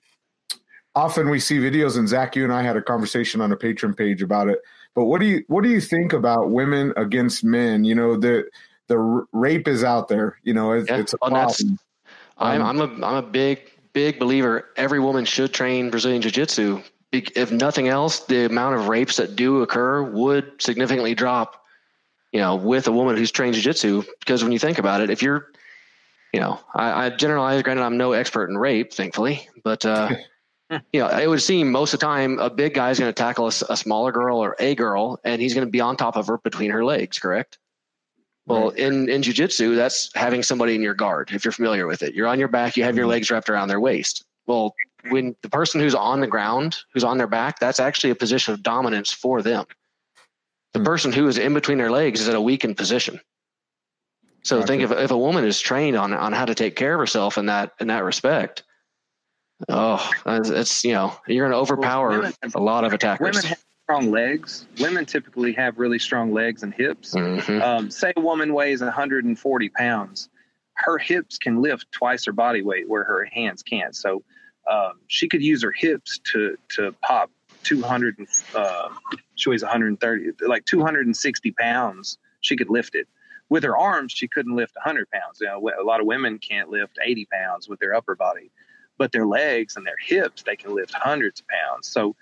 often we see videos, and Zach, you and I had a conversation on a Patreon page about it. But what do you think about women against men? You know, the rape is out there. You know, it's a problem. I'm a big believer. Every woman should train Brazilian Jiu-Jitsu. If nothing else, the amount of rapes that do occur would significantly drop, you know, with a woman who's trained Jiu-Jitsu. Because when you think about it, if you're, you know, I generalize, granted I'm no expert in rape, thankfully, but, you know, it would seem most of the time a big guy is going to tackle a smaller girl or a girl, and he's going to be on top of her between her legs, correct? Well, right. In Jiu-Jitsu, that's having somebody in your guard, if you're familiar with it. You're on your back, you have your legs wrapped around their waist. Well, when the person who's on the ground, who's on their back, that's actually a position of dominance for them. The person who is in between their legs is at a weakened position. So think if a woman is trained on how to take care of herself in that respect, it's, you know, you're going to overpower a lot of attackers. Women have strong legs. Women typically have really strong legs and hips. Mm-hmm. Say a woman weighs 140 pounds. Her hips can lift twice her body weight where her hands can't. So she could use her hips to pop 200. She weighs 130, like 260 pounds. She could lift it. With her arms, she couldn't lift 100 pounds. You know, a lot of women can't lift 80 pounds with their upper body. But their legs and their hips, they can lift hundreds of pounds. So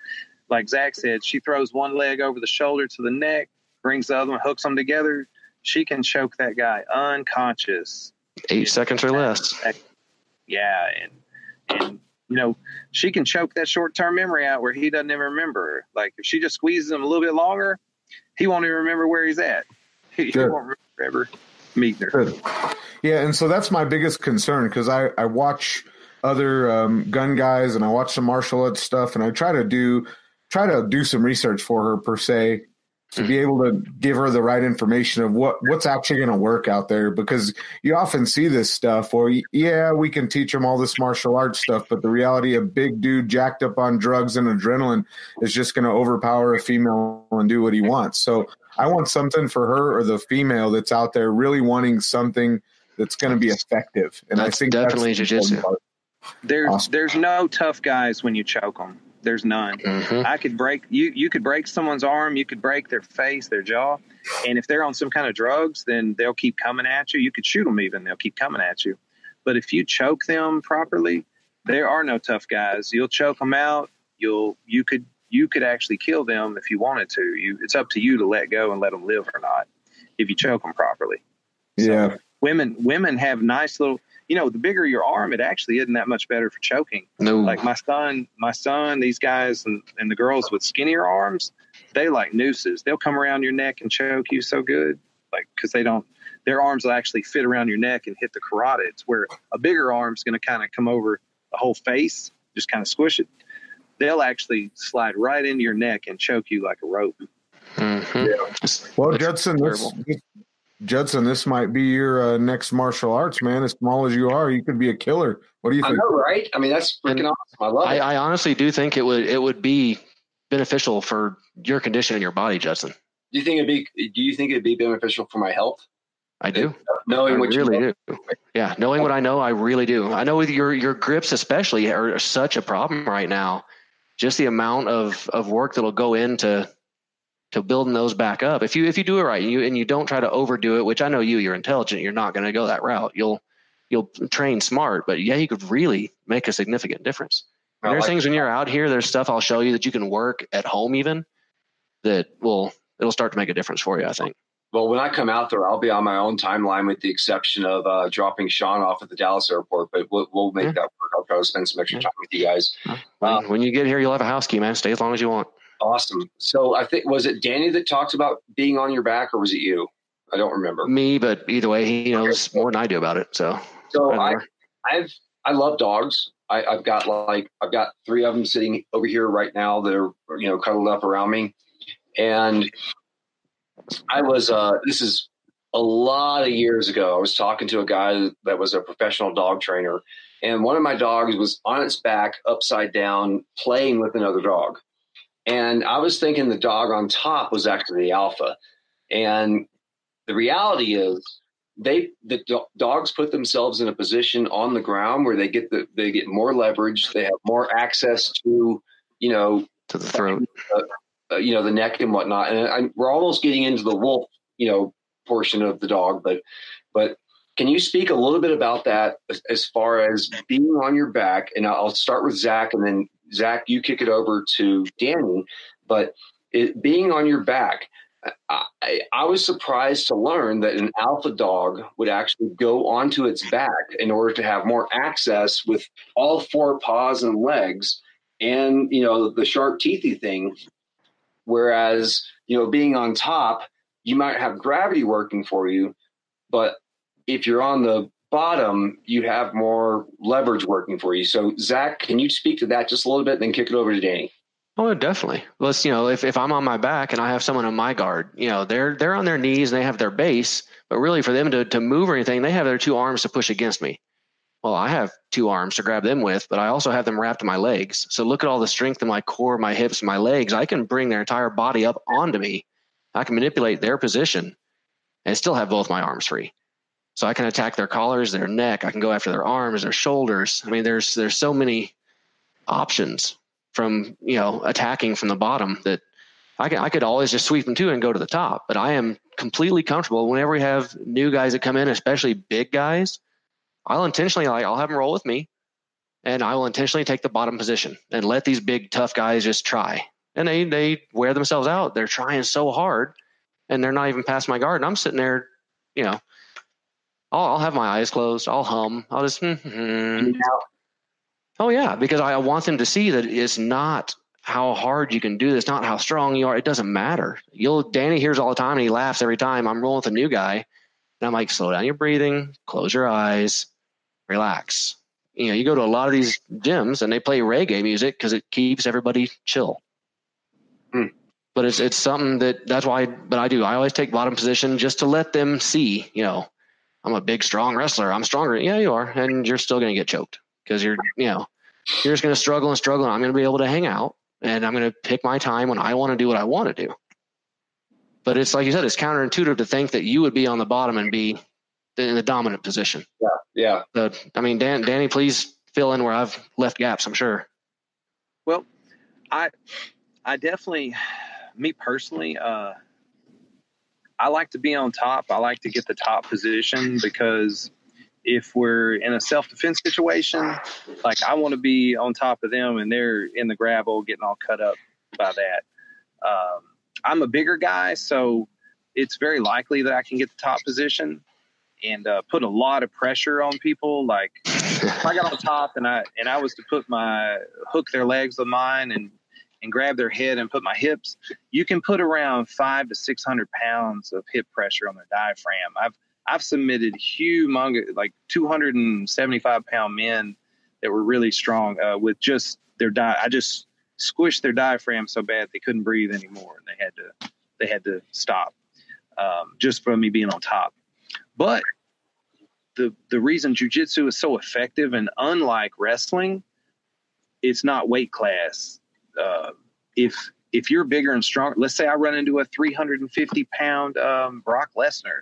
like Zach said, she throws one leg over the shoulder to the neck, brings the other one, hooks them together. She can choke that guy unconscious. 8 seconds or less. Yeah. And you know, she can choke that short-term memory out where he doesn't even remember her. Like if she just squeezes him a little bit longer, he won't even remember where he's at. He won't remember meeting her. Good. Yeah. And so that's my biggest concern, because I watch other gun guys and I watch some martial arts stuff, and I try to do some research for her per se, to be able to give her the right information of what's actually going to work out there. Because you often see this stuff where, yeah, we can teach them all this martial arts stuff, but the reality, a big dude jacked up on drugs and adrenaline is just going to overpower a female and do what he wants. So I want something for her, or the female that's out there really wanting something that's going to be effective. And that's, I think definitely Jiu-Jitsu. There's no tough guys when you choke them. There's none. Mm-hmm. I could break you could break someone's arm, you could break their face, their jaw, and if they're on some kind of drugs, then they'll keep coming at you. You could shoot them even, they'll keep coming at you. But if you choke them properly, there are no tough guys. You'll choke them out. You could actually kill them if you wanted to. It's up to you to let go and let them live or not if you choke them properly. Yeah. So women have nice little. You know, the bigger your arm, it actually isn't that much better for choking. No. Like my son, these guys and the girls with skinnier arms, they like nooses. They'll come around your neck and choke you so good, like, because their arms will actually fit around your neck and hit the carotids, where a bigger arm's going to kind of come over the whole face, just kind of squish it. They'll actually slide right into your neck and choke you like a rope. Mm-hmm. Yeah. Well, Judson, this might be your next martial arts, man. As small as you are, you could be a killer. What do you think? I know, right? I mean, that's freaking awesome. I love it. I honestly do think it would be beneficial for your condition in your body, Judson. Do you think it'd be beneficial for my health? I do. Knowing what really you do. Yeah, knowing what I know, I really do. I know with your grips especially are such a problem right now. Just the amount of work that'll go into building those back up. If you do it right and you don't try to overdo it, which I know you're intelligent, you're not going to go that route. You'll train smart, but yeah, you could really make a significant difference. And there's things when you're out here, there's stuff I'll show you that you can work at home even that it'll start to make a difference for you, I think. Well, when I come out there, I'll be on my own timeline with the exception of dropping Sean off at the Dallas airport, but we'll make that work. I'll try to spend some extra time with you guys. When you get here, you'll have a house key, man. Stay as long as you want. Awesome. So I think, was it Danny that talked about being on your back, or was it you? I don't remember. Me, but either way, he knows more than I do about it. So I've I love dogs. I've got 3 of them sitting over here right now that are, cuddled up around me. And I was, this is a lot of years ago. I was talking to a guy that was a professional dog trainer, and one of my dogs was on its back, upside down, playing with another dog. And I was thinking the dog on top was actually the alpha. And the reality is the dogs put themselves in a position on the ground where they get more leverage. They have more access to, to the throat, the neck and whatnot. And we're almost getting into the wolf, portion of the dog. But can you speak a little bit about that as far as being on your back? And I'll start with Zach, and then Zach, you kick it over to Danny. But being on your back, I was surprised to learn that an alpha dog would actually go onto its back in order to have more access with all 4 paws and legs and, the sharp teethy thing. Whereas, being on top, you might have gravity working for you, but if you're on the bottom, you have more leverage working for you. So Zach, can you speak to that just a little bit, then kick it over to Danny? Oh, definitely. Let's, if I'm on my back and I have someone on my guard, they're on their knees and they have their base, but really for them to move or anything, they have their 2 arms to push against me. Well, I have 2 arms to grab them with, but I also have them wrapped in my legs. So look at all the strength in my core, my hips, my legs. I can bring their entire body up onto me. I can manipulate their position and still have both my arms free. So I can attack their collars, their neck. I can go after their arms, their shoulders. I mean, there's so many options from, attacking from the bottom that I could always just sweep them too and go to the top. But I am completely comfortable whenever we have new guys that come in, especially big guys. I'll intentionally, I'll have them roll with me, and I will intentionally take the bottom position and let these big tough guys just try. And they wear themselves out. They're trying so hard, and they're not even past my guard. And I'm sitting there, I'll have my eyes closed. I'll hum. I'll just, Oh yeah, because I want them to see that it's not how hard you can do this, not how strong you are. It doesn't matter. Danny hears all the time, and he laughs every time I'm rolling with a new guy. And I'm like, slow down your breathing, close your eyes, relax. You go to a lot of these gyms and they play reggae music because it keeps everybody chill. But it's something that's why, but I always take bottom position just to let them see, I'm a big, strong wrestler. I'm stronger. Yeah, you are. And you're still going to get choked because you're just going to struggle and struggle. And I'm going to be able to hang out, and I'm going to pick my time when I want to do what I want to do. But it's like you said, it's counterintuitive to think that you would be on the bottom and be in the dominant position. Yeah. So, Danny, please fill in where I've left gaps, I'm sure. Well, I definitely, me personally, I like to be on top. I like to get the top position because if we're in a self-defense situation, I want to be on top of them and they're in the gravel getting all cut up by that. I'm a bigger guy, so it's very likely that I can get the top position and put a lot of pressure on people. Like if I got on top and I was to hook their legs with mine and grab their head and put my hips, you can put around 500 to 600 pounds of hip pressure on their diaphragm. I've submitted humongous, 275-pound men that were really strong with just their I just squished their diaphragm so bad they couldn't breathe anymore, and they had to stop just from me being on top. But the reason jiu-jitsu is so effective, and unlike wrestling, it's not weight class. If you're bigger and stronger, let's say I run into a 350-pound Brock Lesnar,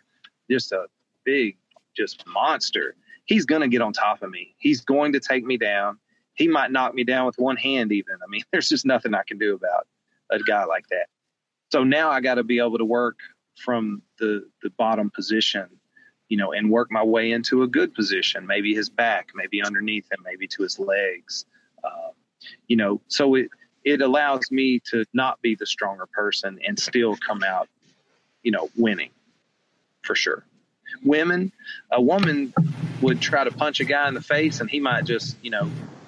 just a big, just monster. He's going to get on top of me. He's going to take me down. He might knock me down with one hand even. There's just nothing I can do about a guy like that. So now I got to be able to work from the bottom position, and work my way into a good position, maybe his back, maybe underneath him, maybe to his legs. So it allows me to not be the stronger person and still come out, winning for sure. A woman would try to punch a guy in the face and he might just,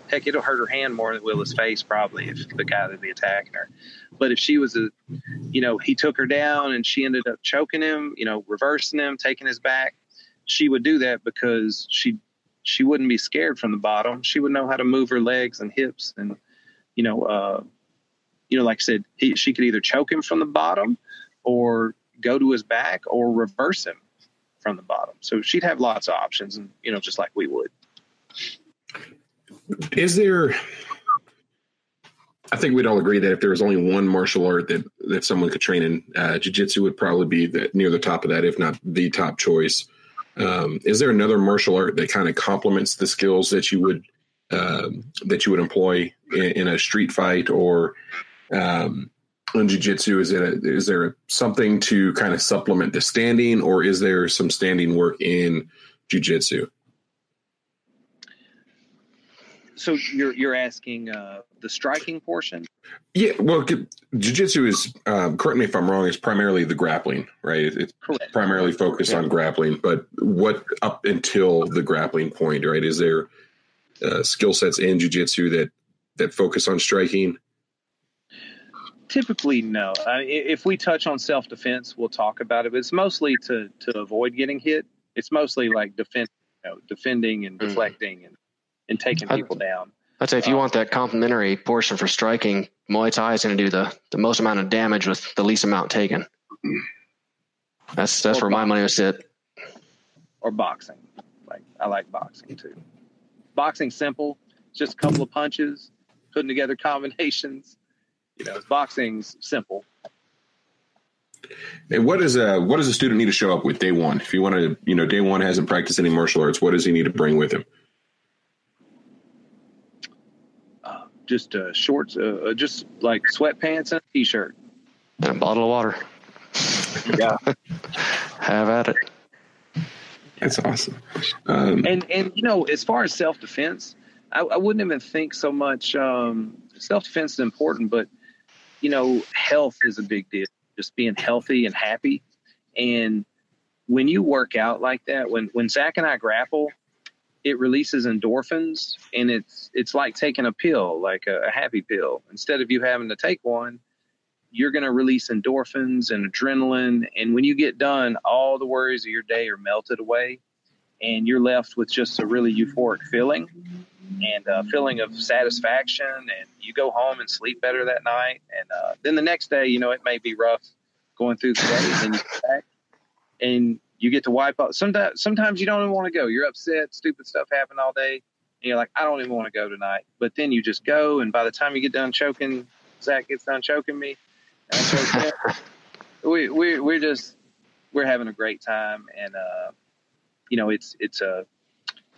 heck, it'll hurt her hand more than it will his face probably if the guy would be attacking her. But if she was he took her down and she ended up choking him, reversing him, taking his back, she would do that because she she wouldn't be scared from the bottom. She would know how to move her legs and hips. And, like I said, she could either choke him from the bottom or go to his back or reverse him from the bottom. So she'd have lots of options, and, just like we would. Is there, I think we'd all agree that if there was only one martial art that someone could train in, jiu-jitsu would probably be near the top of that, if not the top choice. Is there another martial art that kind of complements the skills that you would employ in a street fight or in jiu-jitsu? Is there something to kind of supplement the standing, or is there some standing work in jiu-jitsu? So you're asking the striking portion? Yeah, well, jiu-jitsu is, correct me if I'm wrong, is primarily the grappling, right? It's correct. Primarily focused on grappling, but what up until the grappling point, right? Is there skill sets in jiu-jitsu that focus on striking? Typically, no. If we touch on self-defense, we'll talk about it, but it's mostly to avoid getting hit. It's mostly like defending and deflecting and taking people down. I'd say if you want that complementary portion for striking, Muay Thai is going to do the most amount of damage with the least amount taken. That's where my money would sit. Or boxing. I like boxing too. Boxing's simple. It's just a couple of punches, putting together combinations. Boxing's simple. And what does a student need to show up with day one? If you want to, day one hasn't practiced any martial arts, what does he need to bring with him? Just shorts, just like sweatpants and a t-shirt. And a bottle of water. Yeah. Have at it. That's awesome. And as far as self-defense, I wouldn't even think so much. Self-defense is important, but health is a big deal. Just being healthy and happy. And when you work out like that, when Zach and I grapple, it releases endorphins, and it's like taking a pill, like a happy pill. Instead of you having to take one, you're going to release endorphins and adrenaline. And when you get done, all the worries of your day are melted away, and you're left with just a really euphoric feeling and a feeling of satisfaction. And you go home and sleep better that night. And then the next day, it may be rough going through the day, and then you get back and you get to wipe out. Sometimes you don't even want to go. You're upset. Stupid stuff happened all day. And you're like, I don't even want to go tonight. But then you just go. And by the time you get done choking, Zach gets done choking me. And we're having a great time. And,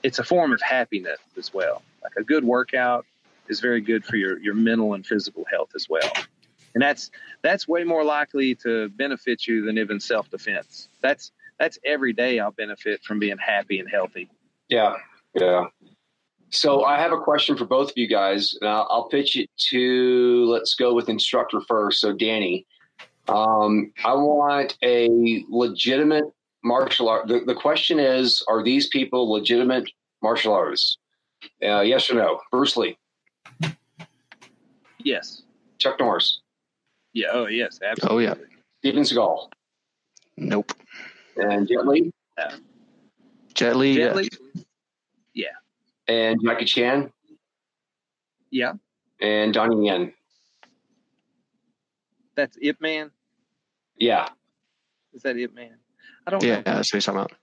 it's a form of happiness as well. Like a good workout is very good for your mental and physical health as well. And that's way more likely to benefit you than even self-defense. That's every day I'll benefit from being happy and healthy. Yeah. Yeah. So I have a question for both of you guys. I'll pitch it to, let's go with instructor first. So Danny, I want a legitimate martial art. The question is, are these people legitimate martial artists? Yes or no? Bruce Lee. Yes. Chuck Norris. Yeah. Oh, yes. Absolutely. Oh, yeah. Steven Seagal. Nope. And Jet Li. Jet Li. Jet Li. Yeah. And Jackie Chan. Yeah. And Donnie Yen. That's Ip Man. Yeah. Is that Ip Man? I don't know. Yeah, that's what he's talking about.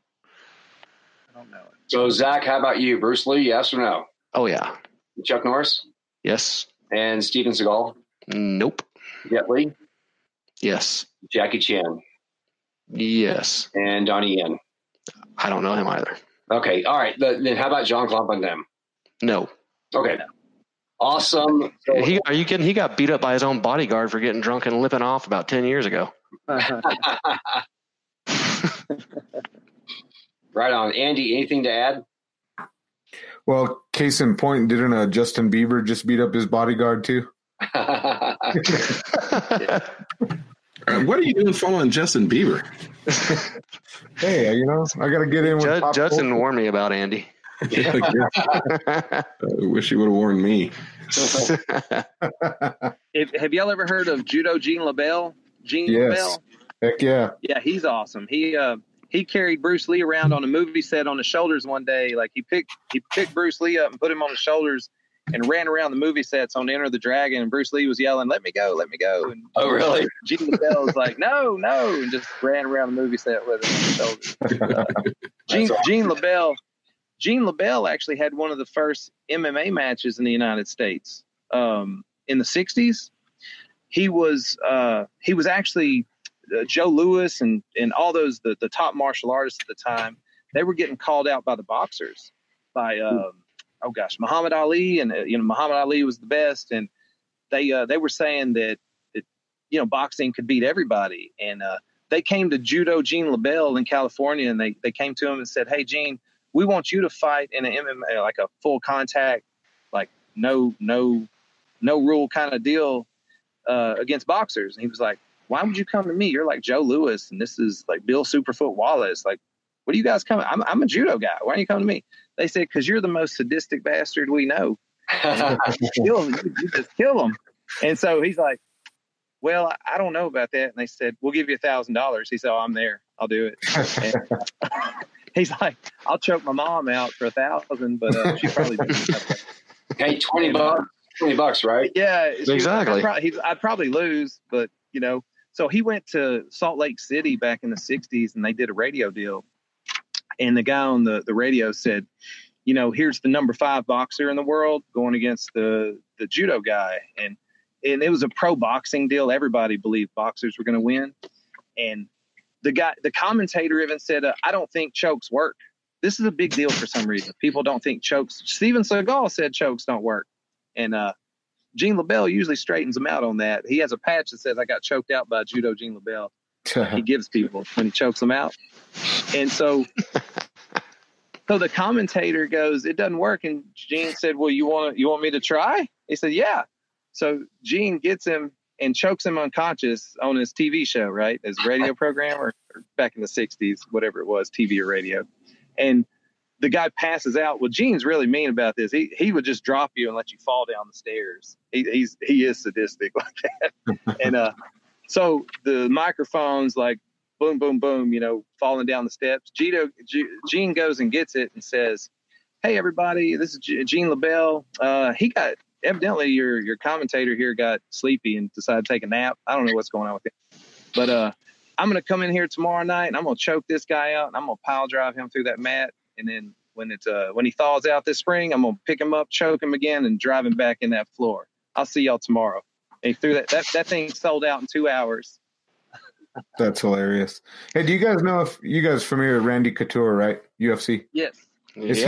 I don't know it. So Zach, how about you? Bruce Lee, yes or no? Oh, yeah. Chuck Norris. Yes. And Steven Seagal. Nope. Jet Li. Yes. Jackie Chan. Yes. And Donnie Yen. I don't know him either. Okay. All right. Then how about Jean-Claude Van Damme? No. Okay. Awesome. So, Are you kidding? He got beat up by his own bodyguard for getting drunk and lipping off about 10 years ago. Right on. Andy, anything to add? Well, case in point, didn't Justin Bieber just beat up his bodyguard too? What are you doing following Justin Bieber? Hey, I got to get in with Justin warned me about Andy. I wish he would have warned me. Have y'all ever heard of Judo Gene LaBelle? Yes. Heck yeah. Yeah, he's awesome. He he carried Bruce Lee around on a movie set on his shoulders one day. Like he picked Bruce Lee up and put him on his shoulders and ran around the movie sets on Enter the Dragon. And Bruce Lee was yelling, "Let me go, let me go!" And oh, really? Gene LaBelle was like, "No, no," and just ran around the movie set with him on his shoulders. Gene LaBelle actually had one of the first MMA matches in the United States in the '60s. He was actually Joe Louis and all those the top martial artists at the time. They were getting called out by the boxers by Muhammad Ali, and Muhammad Ali was the best, and they were saying that boxing could beat everybody, and they came to Judo Gene LaBelle in California, and they came to him and said, "Hey Gene, we want you to fight in an MMA, like a full contact, like no rule kind of deal against boxers." And he was like, "Why would you come to me? You're like Joe Louis, and this is like Bill Superfoot Wallace. Like, what are you guys coming? I'm a judo guy. Why are you coming to me?" They said, "Because you're the most sadistic bastard we know. You just kill him." And so he's like, "Well, I don't know about that." And they said, "We'll give you $1,000. He said, "Oh, I'm there. I'll do it." And he's like, "I'll choke my mom out for $1,000, but she probably didn't." Hey, $20, right? Yeah, exactly. I'd probably lose, but So he went to Salt Lake City back in the '60s, and they did a radio deal. And the guy on the radio said, "Here's the number 5 boxer in the world going against the judo guy," and it was a pro boxing deal. Everybody believed boxers were going to win, and the commentator even said, "I don't think chokes work." This is a big deal for some reason. People don't think chokes. Steven Seagal said chokes don't work, and Gene LaBelle usually straightens them out on that. He has a patch that says, "I got choked out by Judo Gene LaBelle." He gives people when he chokes them out. And so the commentator goes, "It doesn't work." And Gene said, "Well, you want me to try?" He said, "Yeah." So Gene gets him and chokes him unconscious on his TV show, right? His radio program, or back in the '60s, whatever it was, TV or radio. And the guy passes out. Well, Gene's really mean about this. He would just drop you and let you fall down the stairs. He is sadistic like that. And so the microphone's like boom, boom, boom, falling down the steps. Gene goes and gets it and says, "Hey, everybody, this is Gene LaBelle. Evidently your commentator here got sleepy and decided to take a nap. I don't know what's going on with him. But I'm going to come in here tomorrow night, and I'm going to choke this guy out, and I'm going to pile drive him through that mat. And then when he thaws out this spring, I'm going to pick him up, choke him again, and drive him back in that floor. I'll see y'all tomorrow." And he threw that thing sold out in 2 hours. That's hilarious. Hey, do you guys know if you guys familiar with Randy Couture, right? UFC. Yes. Is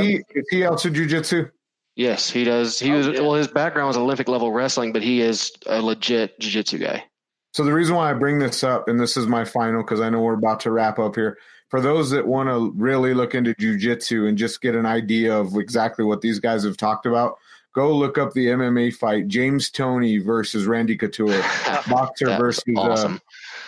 he also jiu-jitsu? Yes, he does. His background was Olympic level wrestling, but he is a legit jiu-jitsu guy. So the reason why I bring this up, and this is my final because I know we're about to wrap up here, for those that want to really look into jiu-jitsu and just get an idea of exactly what these guys have talked about, go look up the MMA fight, James Toney versus Randy Couture, boxer versus awesome.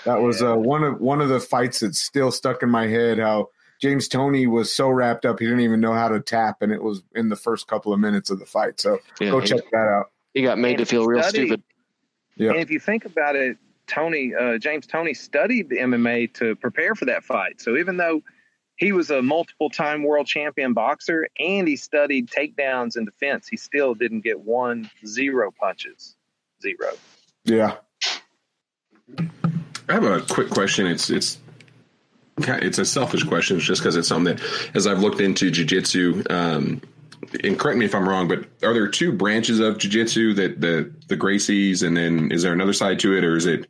That was one of the fights that's still stuck in my head, how James Toney was so wrapped up he didn't even know how to tap, and it was in the first couple of minutes of the fight. So go check that out. He got made to feel real stupid. Yeah. And if you think about it, James Toney studied the MMA to prepare for that fight. So even though he was a multiple-time world champion boxer and he studied takedowns and defense, he still didn't get 0 punches. 0. Yeah. I have a quick question. It's a selfish question. It's just because it's something that, as I've looked into jiu-jitsu, and correct me if I'm wrong, but are there 2 branches of jiu-jitsu, that the Gracies, and then is there another side to it, or is it,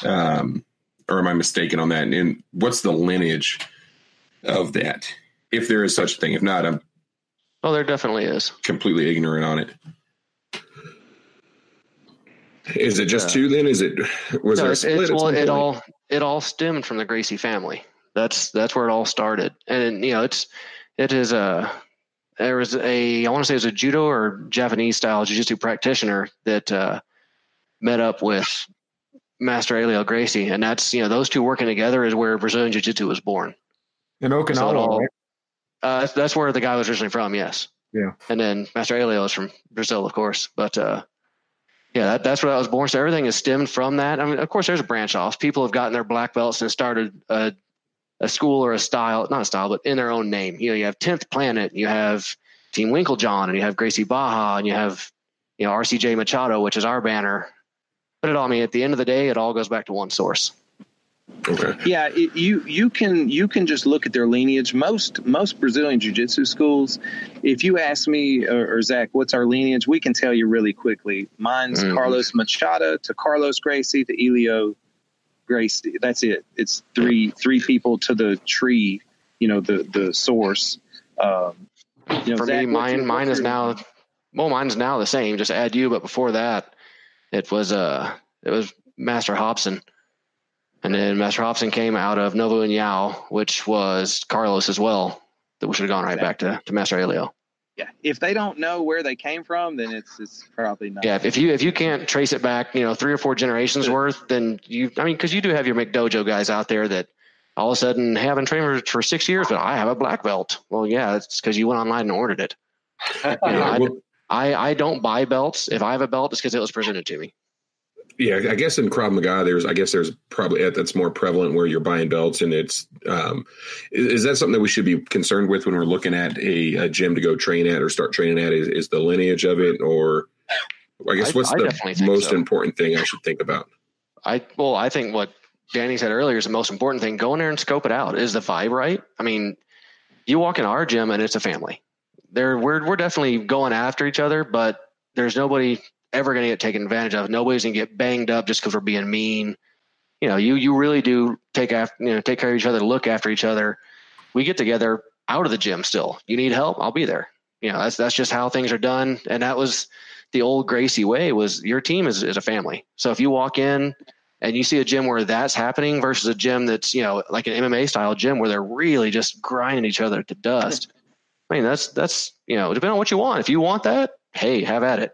or am I mistaken on that? And what's the lineage of that, if there is such a thing? If not, I'm there definitely is. Completely ignorant on it. Is it just 2 then? Was there a split? It all stemmed from the Gracie family. That's where it all started. And there was I want to say it was a judo or Japanese style jiu-jitsu practitioner that met up with Master Elio Gracie, and that's those 2 working together is where Brazilian jiu-jitsu was born. In Okinawa, right? That's where the guy was originally from. Yes. Yeah. And then Master Elio is from Brazil, of course, but that's where I was born. So everything is stemmed from that. I mean, of course, there's a branch off. People have gotten their black belts and started a a school or a style, not a style, but in their own name. You have 10th Planet, you have Team Winklejohn, and you have Gracie Baja, and you have, RCJ Machado, which is our banner. But at the end of the day, it all goes back to one source. Okay. Yeah, you can just look at their lineage. Most Brazilian jiu-jitsu schools, if you ask me or Zach, what's our lineage, we can tell you really quickly. Mine's Carlos Machado to Carlos Gracie to Elio Gracie. That's it. It's three people to the tree. The source. For Zach, me, mine is now the same. Just add you, but before that, it was Master Hobson. And then Master Hobson came out of Novo and Yao, which was Carlos as well. That we should have gone right back to Master Elio. Yeah, if they don't know where they came from, then it's probably not. Yeah, if you can't trace it back, 3 or 4 generations worth, then because you do have your McDojo guys out there that all of a sudden, hey, I've been training for 6 years, but I have a black belt. Well, yeah, it's because you went online and ordered it. I don't buy belts. If I have a belt, it's because it was presented to me. Yeah, I guess in Krav Maga, there's probably that's more prevalent where you're buying belts, and it's is that something that we should be concerned with when we're looking at a gym to go train at or start training at? Is the lineage of it, or I guess what's the most important thing I should think about? I think what Danny said earlier is the most important thing. Go in there and scope it out. Is the vibe right? I mean, you walk in our gym and it's a family. We're definitely going after each other, but there's nobody ever going to get taken advantage of. Nobody's going to get banged up just because we're being mean. You really do take care of each other, look after each other. We get together out of the gym still. You need help? I'll be there. That's just how things are done. And that was the old Gracie way, was your team is a family. So if you walk in and you see a gym where that's happening versus a gym that's, like an MMA style gym where they're really just grinding each other to dust. I mean, that's depending on what you want. If you want that, hey, have at it.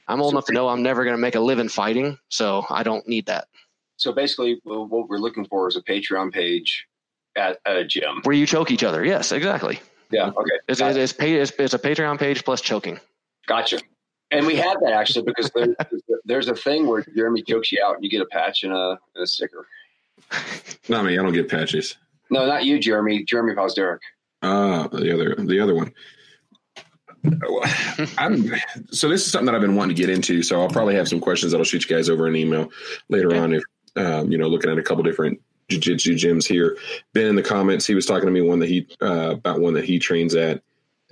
I'm old enough to know I'm never going to make a living fighting, so I don't need that. So basically, what we're looking for is a Patreon page at a gym where you choke each other. Yes, exactly. Yeah. Okay. It's a Patreon page plus choking. Gotcha. And we had that actually because there's a thing where Jeremy chokes you out and you get a patch and a sticker. Not me. I don't get patches. No, not you, Jeremy. Jeremy Posderick. The other one. So this is something that I've been wanting to get into. So I'll probably have some questions that I'll shoot you guys over an email later on. If looking at a couple different jiu-jitsu gyms here. Ben in the comments, he was talking to me about one that he trains at.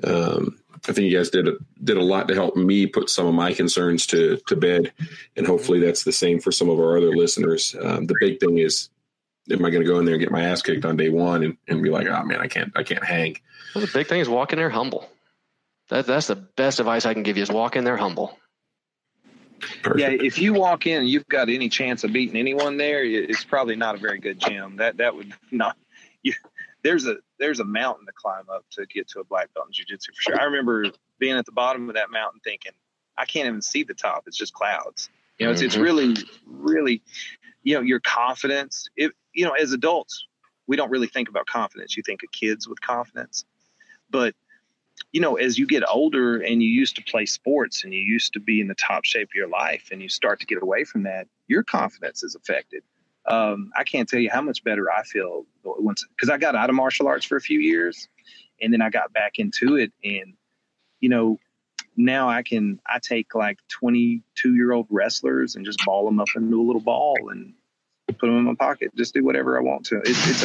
I think you guys did a lot to help me put some of my concerns to bed, and hopefully that's the same for some of our other listeners. The big thing is, am I going to go in there and get my ass kicked on day one and be like, oh man, I can't hang. Well, the big thing is walk in there humble. That's the best advice I can give you, is walk in there humble. Perfect. Yeah, if you walk in and you've got any chance of beating anyone there, it's probably not a very good gym. That would not. There's a mountain to climb up to get to a black belt in jiu-jitsu for sure. I remember being at the bottom of that mountain thinking, I can't even see the top. It's just clouds. It's really, really, your confidence. As adults, we don't really think about confidence. You think of kids with confidence, but as you get older and you used to play sports and you used to be in the top shape of your life and you start to get away from that, your confidence is affected. I can't tell you how much better I feel because I got out of martial arts for a few years and then I got back into it. And, now I take like 22-year-old wrestlers and just ball them up into a little ball and put them in my pocket, just do whatever I want to. It's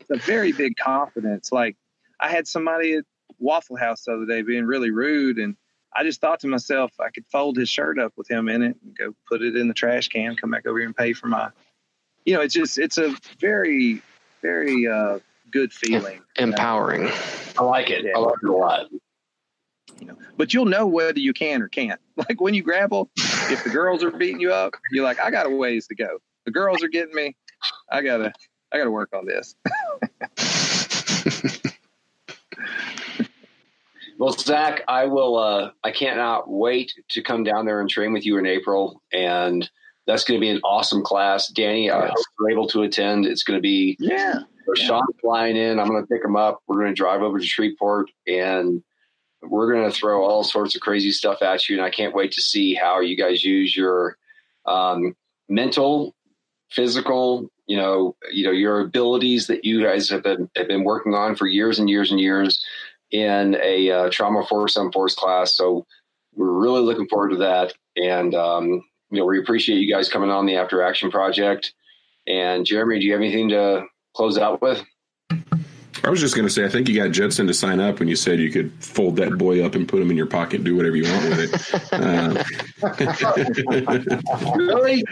a very big confidence. Like, I had somebody at Waffle House the other day being really rude, and I just thought to myself, I could fold his shirt up with him in it and go put it in the trash can, come back over here and pay for my, it's a very, very good feeling. Empowering. I like it. Yeah. I like it a lot. But you'll know whether you can or can't. Like when you grapple, if the girls are beating you up, you're like, I got a ways to go. The girls are getting me. I gotta work on this. Well, Zach, I will. I cannot wait to come down there and train with you in April, and that's going to be an awesome class. Danny, I hope you're able to attend. It's going to be Sean flying in. I'm going to pick him up. We're going to drive over to Shreveport, and we're going to throw all sorts of crazy stuff at you. And I can't wait to see how you guys use your mental, physical, your abilities that you guys have been working on for years and years and years in a trauma force on force class. So we're really looking forward to that. And, we appreciate you guys coming on the After Action Project. And Jeremy, do you have anything to close out with? I was just going to say, I think you got Judson to sign up when you said you could fold that boy up and put him in your pocket and do whatever you want with it. Really?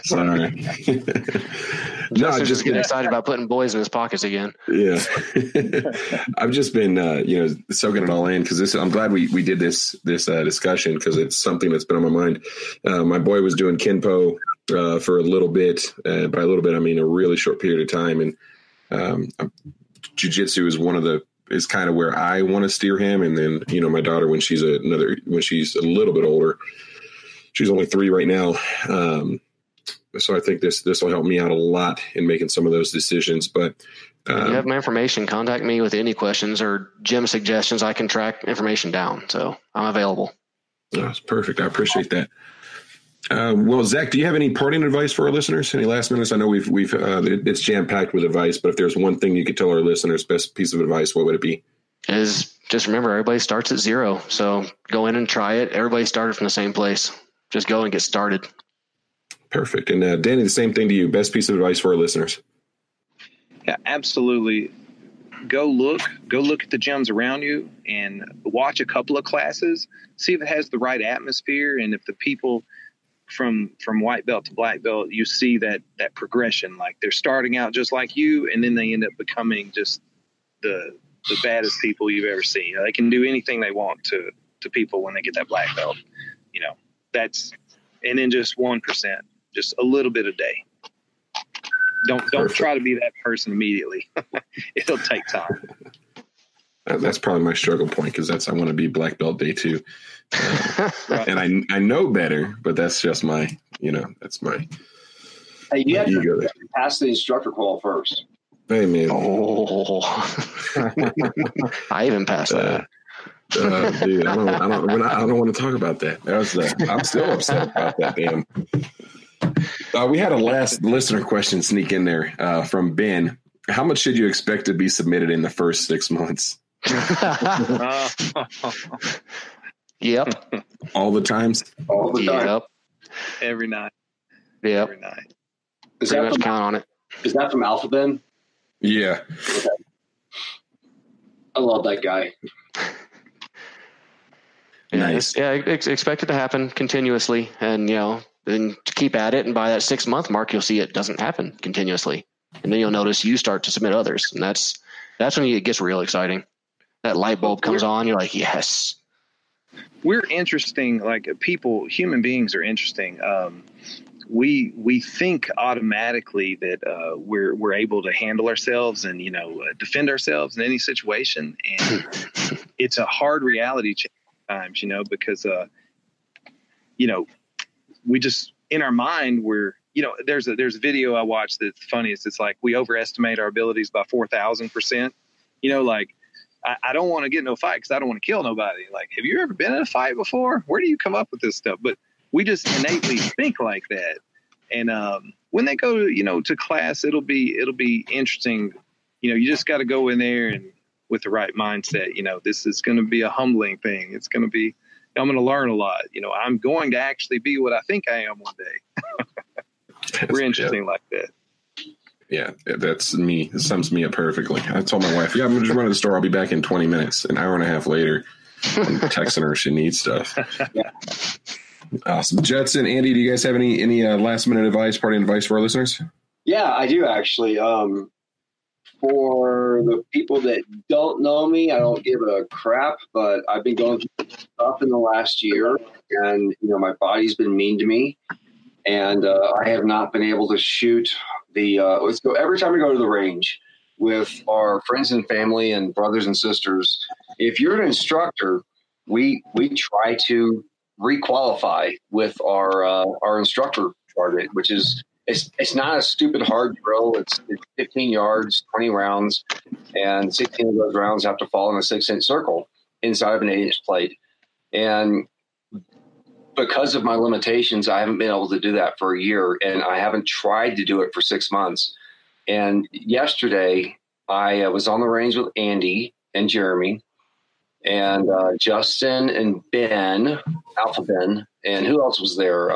Sorry. Justin's just getting excited about putting boys in his pockets again. Yeah. I've just been, soaking it all in because I'm glad we did this discussion because it's something that's been on my mind. My boy was doing Kenpo for a little bit. By a little bit, I mean a really short period of time. And Jiu-Jitsu is kind of where I want to steer him. And then, my daughter, when she's a little bit older, she's only 3 right now. So I think this will help me out a lot in making some of those decisions. But you have my information. Contact me with any questions or gym suggestions. I can track information down. So I'm available. Oh, that's perfect. I appreciate that. Well, Zach, do you have any parting advice for our listeners? Any last minutes? I know we've it's jam packed with advice, but if there's one thing you could tell our listeners, best piece of advice, what would it be? Is just remember, everybody starts at 0. So go in and try it. Everybody started from the same place. Just go and get started. Perfect. And Danny, the same thing to you. Best piece of advice for our listeners. Yeah, absolutely. Go look at the gyms around you and watch a couple of classes. See if it has the right atmosphere and if the people from white belt to black belt, you see that progression. Like they're starting out just like you, and then they end up becoming just the baddest people you've ever seen. They can do anything they want to people when they get that black belt. And then just 1%, just a little bit a day. Don't try to be that person immediately. It'll take time. That's probably my struggle point because I want to be black belt day 2. And I know better, but that's just my, that's my you have ego. To pass the instructor call first. Hey, man. Oh, I even passed that. Dude, I don't want to talk about that. I'm still upset about that. Damn. We had a last listener question sneak in there from Ben. How much should you expect to be submitted in the first 6 months? Yep. All the times? All the time. Yep. Every night. Yep. Every night. Pretty much count on it. Is that from Alpha Ben? Yeah. Okay. I love that guy. Nice. Yeah, expect it to happen continuously and, then keep at it. And by that 6 month mark, you'll see it doesn't happen continuously. And then you'll notice you start to submit others. And that's when it gets real exciting. That light bulb comes on. You're like, yes. We're interesting. Like human beings are interesting. We think automatically that we're able to handle ourselves and defend ourselves in any situation, and it's a hard reality check times, because we just in our mind we're there's a video I watched that's funniest. It's like we overestimate our abilities by 4,000%. Like I don't want to get in a fight because I don't want to kill nobody. Like, have you ever been in a fight before? Where do you come up with this stuff? But we just innately think like that. And when they go, to class, it'll be interesting. You just got to go in there and with the right mindset. This is going to be a humbling thing. It's going to be, I'm going to learn a lot. I'm going to actually be what I think I am one day. We're interesting like that. Yeah, that's me. It sums me up perfectly. I told my wife, I'm just running to the store. I'll be back in 20 minutes. An hour and a half later, I'm texting her she needs stuff. Yeah. Awesome. Judson, Andy, do you guys have any last minute advice, parting advice for our listeners? Yeah, I do actually. For the people that don't know me, I don't give a crap, but I've been going through stuff in the last year, and my body's been mean to me, and I have not been able to shoot every time we go to the range with our friends and family and brothers and sisters. If you're an instructor, we try to requalify with our instructor target, which is it's not a stupid hard drill. It's 15 yards, 20 rounds, and 16 of those rounds have to fall in a 6-inch circle inside of an 8-inch plate. And because of my limitations, I haven't been able to do that for a year, and I haven't tried to do it for 6 months. And yesterday I was on the range with Andy and Jeremy and Justin and Ben, Alpha Ben, and who else was there?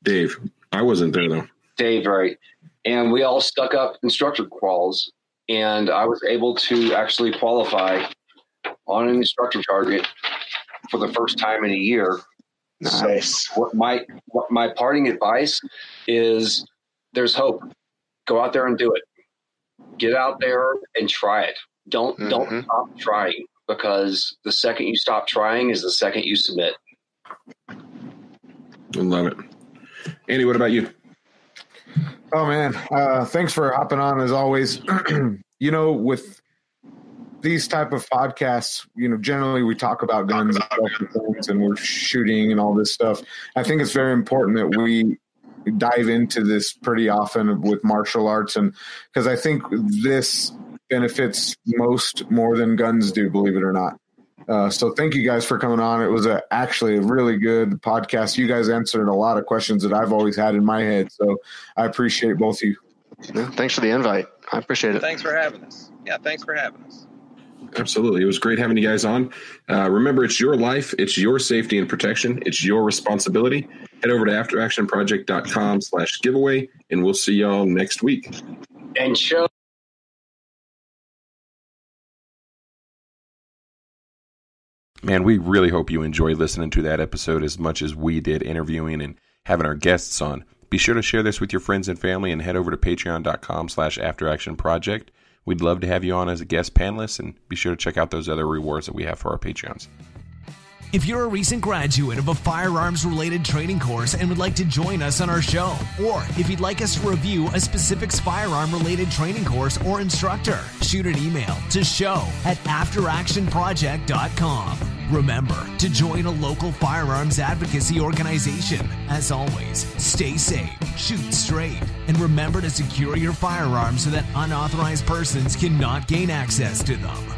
Dave. I wasn't there though. Dave, right. And we all stuck up instructor quals, and I was able to actually qualify on an instructor target for the first time in a year. Nice. So what my parting advice is, there's hope. Go out there and do it. Get out there and try it. Don't stop trying, because the second you stop trying is the second you submit. I love it. Andy, what about you? Oh man, thanks for hopping on as always. With these type of podcasts, generally we talk about guns and self-defense, and we're shooting and all this stuff. I think it's very important that we dive into this pretty often with martial arts, and because I think this benefits more than guns do, believe it or not. So thank you guys for coming on. It was actually a really good podcast. You guys answered a lot of questions that I've always had in my head. So I appreciate both of you. Yeah, thanks for the invite. I appreciate it. Thanks for having us. Yeah, thanks for having us. Absolutely. It was great having you guys on. Remember, it's your life. It's your safety and protection. It's your responsibility. Head over to afteractionproject.com/giveaway, and we'll see y'all next week. And show. Man, we really hope you enjoyed listening to that episode as much as we did interviewing and having our guests on. Be sure to share this with your friends and family, and head over to patreon.com/afteractionproject. We'd love to have you on as a guest panelist, and be sure to check out those other rewards that we have for our Patreons. If you're a recent graduate of a firearms-related training course and would like to join us on our show, or if you'd like us to review a specific firearm-related training course or instructor, shoot an email to show@afteractionproject.com. Remember to join a local firearms advocacy organization. As always, stay safe, shoot straight, and remember to secure your firearms so that unauthorized persons cannot gain access to them.